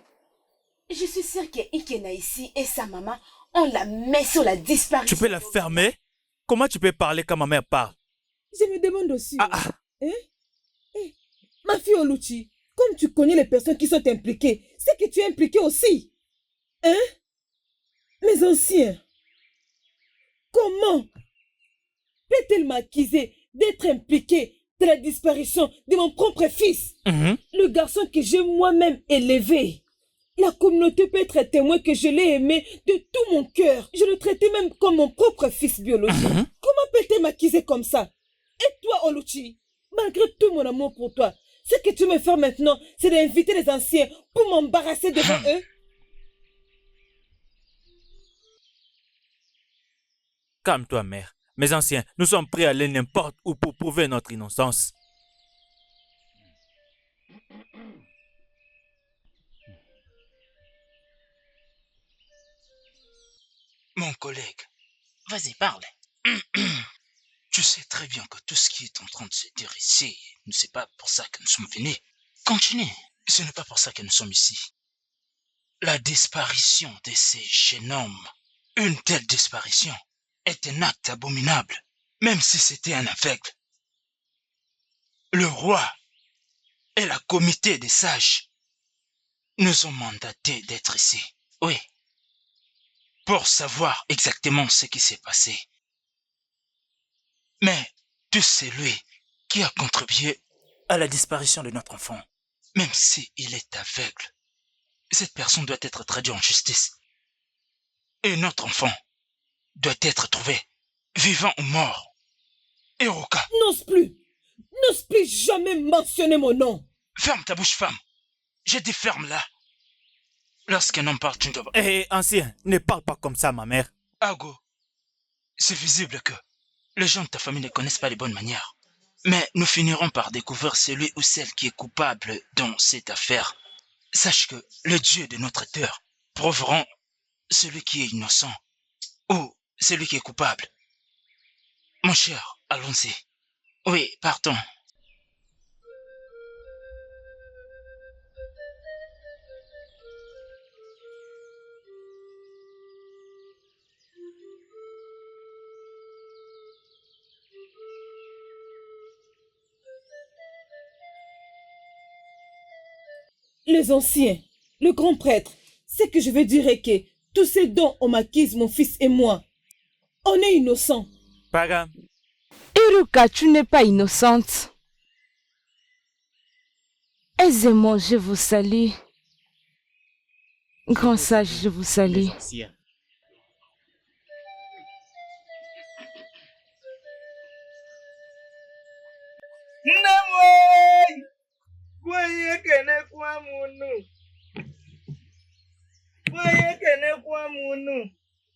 Je suis sûre que Ikena ici et sa maman ont la main sur la disparition. Tu peux la fermer? Comment tu peux parler quand ma mère parle? Je me demande aussi. Ma fille Oluchi, comme tu connais les personnes qui sont impliquées, c'est que tu es impliqué aussi. Hein? Mes anciens, comment peut-elle m'accuser d'être impliqué de la disparition de mon propre fils? Le garçon que j'ai moi-même élevé. La communauté peut être témoin que je l'ai aimé de tout mon cœur. Je le traitais même comme mon propre fils biologique. Comment peut-elle m'accuser comme ça? Et toi, Oluchi, malgré tout mon amour pour toi, ce que tu me fais maintenant, c'est d'inviter les anciens pour m'embarrasser devant eux? Calme-toi, mère. Mes anciens, nous sommes prêts à aller n'importe où pour prouver notre innocence. Mon collègue, vas-y, parle. Tu sais très bien que tout ce qui est en train de se dire ici, ne c'est pas pour ça que nous sommes venus. Continue, ce n'est pas pour ça que nous sommes ici. La disparition de ces jeunes hommes, une telle disparition, est un acte abominable, même si c'était un aveugle. Le roi et la comité des sages nous ont mandatés d'être ici. Oui. Pour savoir exactement ce qui s'est passé. Mais tu sais lui qui a contribué à la disparition de notre enfant, même s'il est aveugle, cette personne doit être traduite en justice. Et notre enfant doit être trouvé, vivant ou mort. Hiroka. N'ose plus jamais mentionner mon nom. Ferme ta bouche, femme. J'ai dit ferme-la. Lorsqu'un homme parle, tu ne dois pas... Ancien, ne parle pas comme ça, ma mère. Ago, c'est visible que les gens de ta famille ne connaissent pas les bonnes manières. Mais nous finirons par découvrir celui ou celle qui est coupable dans cette affaire. Sache que le Dieu de notre terre prouveront celui qui est innocent ou celui qui est coupable. Mon cher, allons-y. Oui, partons. Les anciens, le grand prêtre, ce que je veux dire est que tous ces dons on m'acquise mon fils et moi, on est innocents. Paga. Hiruka, tu n'es pas innocente. Aisément, je vous salue. Grand sage, je vous salue.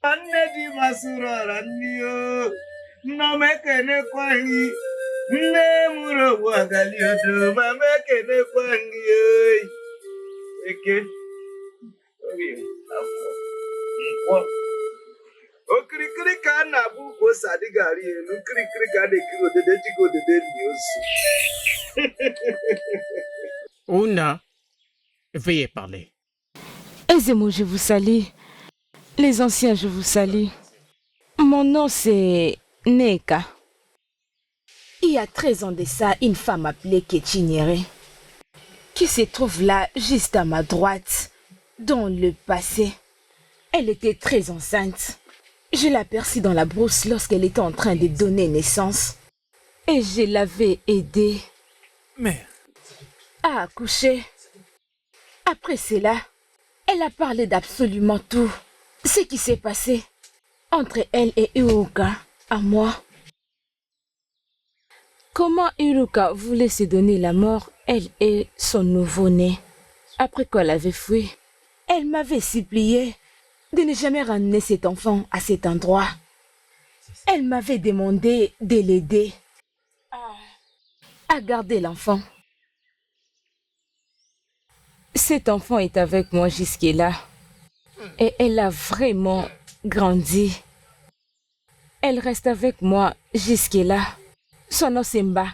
Anne di masurara niyo, no me kene kwa hi, Nne mụrụ ụwa galiodo ma mekenekwa gị oyi. Eke, oge, afọ, nkwọ. Okirikiri ka a na-abụ ugwu ose adịghị arị elu, kirikiri ka a na-ekiri odede jigo odede li ozu. Ouna, veuillez parler. Aisez-moi, je vous salue. Les anciens, je vous salue. Mon nom, c'est Neka. Il y a 13 ans de ça, une femme appelée Kéchinyere, qui se trouve là, juste à ma droite, dans le passé. Elle était très enceinte. Je l'aperçus dans la brousse lorsqu'elle était en train de donner naissance. Et je l'avais aidée. Mère. À accoucher. Après cela, elle a parlé d'absolument tout. Ce qui s'est passé entre elle et Iruka, à moi. Comment Iruka voulait se donner la mort, elle et son nouveau-né. Après qu'elle avait fui, elle m'avait supplié de ne jamais ramener cet enfant à cet endroit. Elle m'avait demandé de l'aider à garder l'enfant. Cet enfant est avec moi jusque-là et elle a vraiment grandi. Elle reste avec moi jusque-là. Son nom c'est Mba.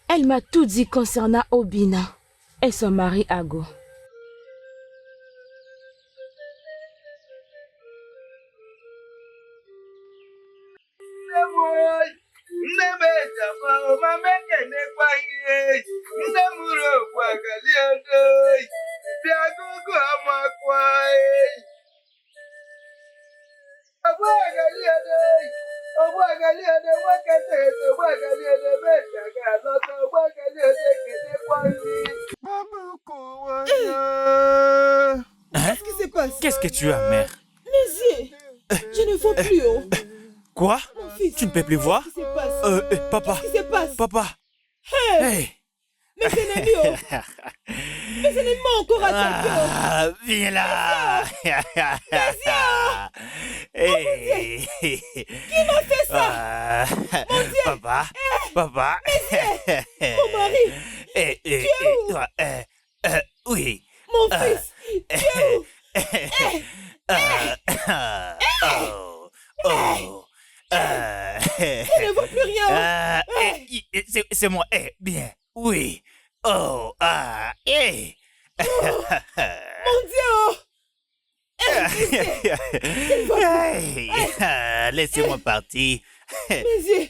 Elle m'a tout dit concernant Obina et son mari Ago. Nne m ejama ọma mekenekwa ihe. Nne mụrụ ụwa galiodo. Bịa gụgụ amakwa. Ọgbọ galiodo. Ọgbọ galiodo nwoke tete ọgbọ galiodo meja ga-alọta ọgbọ galiodo kenekwa ihe. Qu'est-ce qui se passe? Qu'est-ce que tu as, mère? Mes yeux, je ne vois plus haut. Quoi? Mon fils, Tu ne peux plus voir? qu'est-ce qui se passe? Papa. Qu'est-ce qui se passe? Papa. Hey! Mes ennemis, oh! Mes ennemis m'ont encore attaqué, oh! Ah, viens là! Hey. Qui m'a fait ça? Mon Dieu! Papa. Papa. Mon mari! Tu es où? Toi, oui. Mon fils! Tu es où? Je ne vois plus rien! C'est moi. Bien. Oui. Oh. Mon Dieu! Oh! Laissez-moi partir. Mes yeux!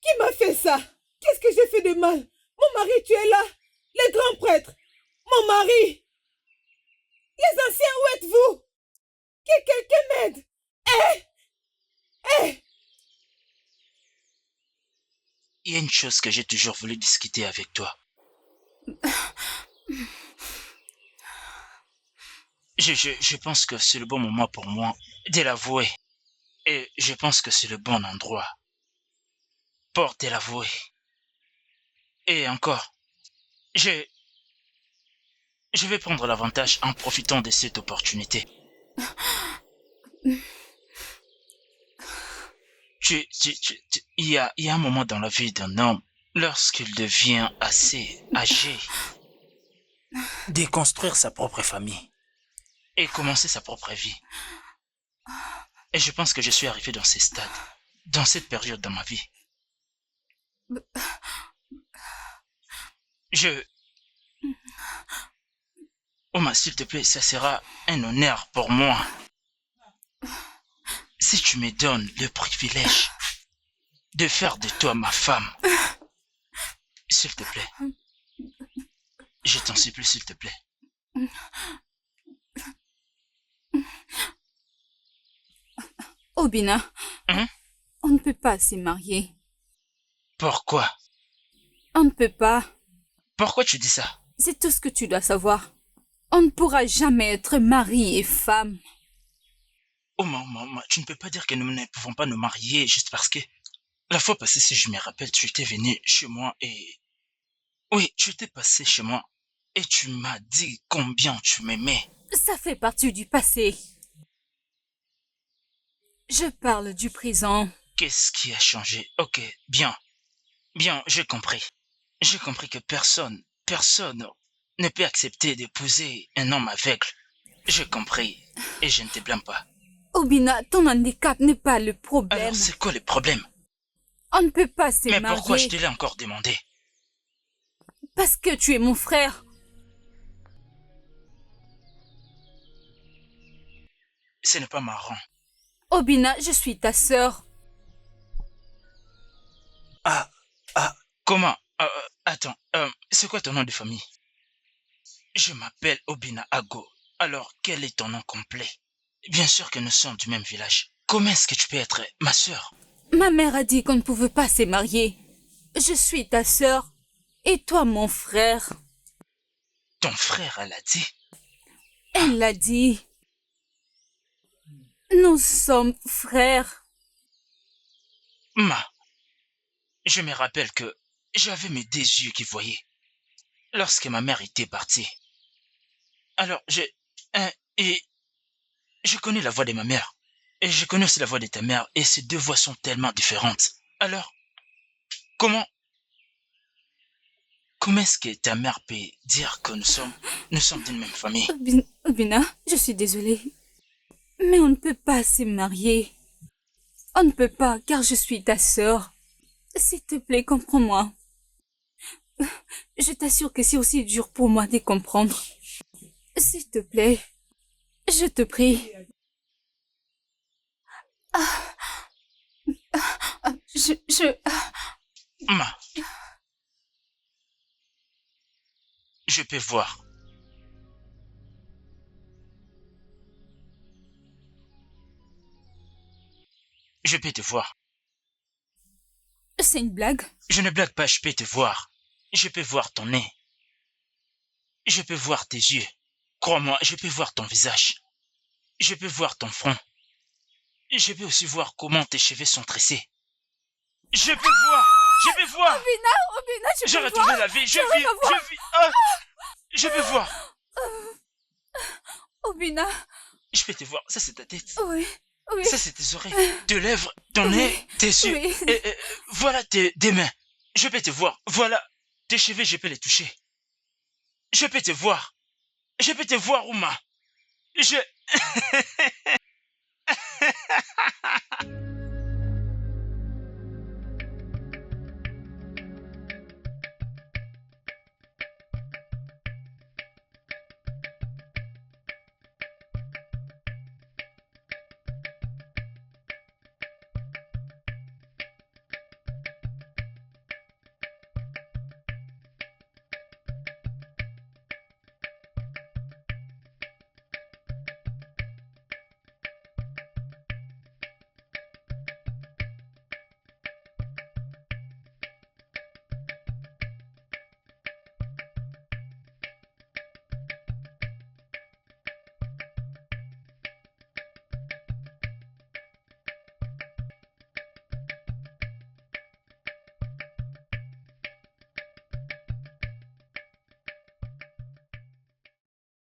Qui m'a fait ça? Qu'est-ce que j'ai fait de mal? Mon mari, tu es là! Les grands prêtres! Mon mari! Les anciens, où êtes-vous? Que quelqu'un m'aide! Il y a une chose que j'ai toujours voulu discuter avec toi. Je pense que c'est le bon moment pour moi de l'avouer. Et je pense que c'est le bon endroit pour te l'avouer. Et encore, je vais prendre l'avantage en profitant de cette opportunité. Il y a un moment dans la vie d'un homme, lorsqu'il devient assez âgé, de construire sa propre famille et commencer sa propre vie. Et je pense que je suis arrivé dans ces stades, dans cette période dans ma vie. Oma, s'il te plaît, ça sera un honneur pour moi. Si tu me donnes le privilège de faire de toi ma femme, s'il te plaît, je t'en supplie, s'il te plaît. Obina, on ne peut pas se marier. Pourquoi? On ne peut pas. Pourquoi tu dis ça? C'est tout ce que tu dois savoir. On ne pourra jamais être mari et femme. Oh maman, tu ne peux pas dire que nous ne pouvons pas nous marier juste parce que... La fois passée, si je me rappelle, tu étais venu chez moi et... Oui, tu étais passé chez moi et tu m'as dit combien tu m'aimais. Ça fait partie du passé. Je parle du présent. Qu'est-ce qui a changé? Ok, bien. Bien, j'ai compris. J'ai compris que personne ne peut accepter d'épouser un homme aveugle. J'ai compris et je ne te blâme pas. Obina, ton handicap n'est pas le problème. Alors, c'est quoi le problème? On ne peut pas se marier. Mais pourquoi je te l'ai encore demandé? Parce que tu es mon frère. Ce n'est pas marrant. Obina, je suis ta sœur. Comment? Attends, c'est quoi ton nom de famille? Je m'appelle Obina Ago. Alors, quel est ton nom complet? Bien sûr que nous sommes du même village. Comment est-ce que tu peux être ma sœur? Ma mère a dit qu'on ne pouvait pas se marier. Je suis ta sœur et toi mon frère. Ton frère, elle a dit? Elle l'a dit. Nous sommes frères. Je me rappelle que j'avais mes deux yeux qui voyaient lorsque ma mère était partie. Alors, et je connais la voix de ma mère. Et je connais aussi la voix de ta mère. Et ces deux voix sont tellement différentes. Alors, comment est-ce que ta mère peut dire que nous sommes d'une même famille? Obina, je suis désolée. Mais on ne peut pas se marier. On ne peut pas car je suis ta sœur. S'il te plaît, comprends-moi. Je t'assure que c'est aussi dur pour moi de comprendre. S'il te plaît, je te prie. Je peux voir. Je peux te voir. C'est une blague? Je ne blague pas, je peux te voir. Je peux voir ton nez. Je peux voir tes yeux. Crois-moi, je peux voir ton visage. Je peux voir ton front. Je peux aussi voir comment tes cheveux sont tressés. Je peux voir! Obina, je j'ai peux retrouvé voir. la vie, je vis. Je peux voir. Obina. Je peux te voir, ça c'est ta tête. Oui. Ça c'est tes oreilles, tes lèvres, ton nez, tes yeux. Oui. Et voilà tes mains. Je peux te voir. Voilà tes cheveux, je peux les toucher. Je peux te voir. Je peux te voir, Ouma.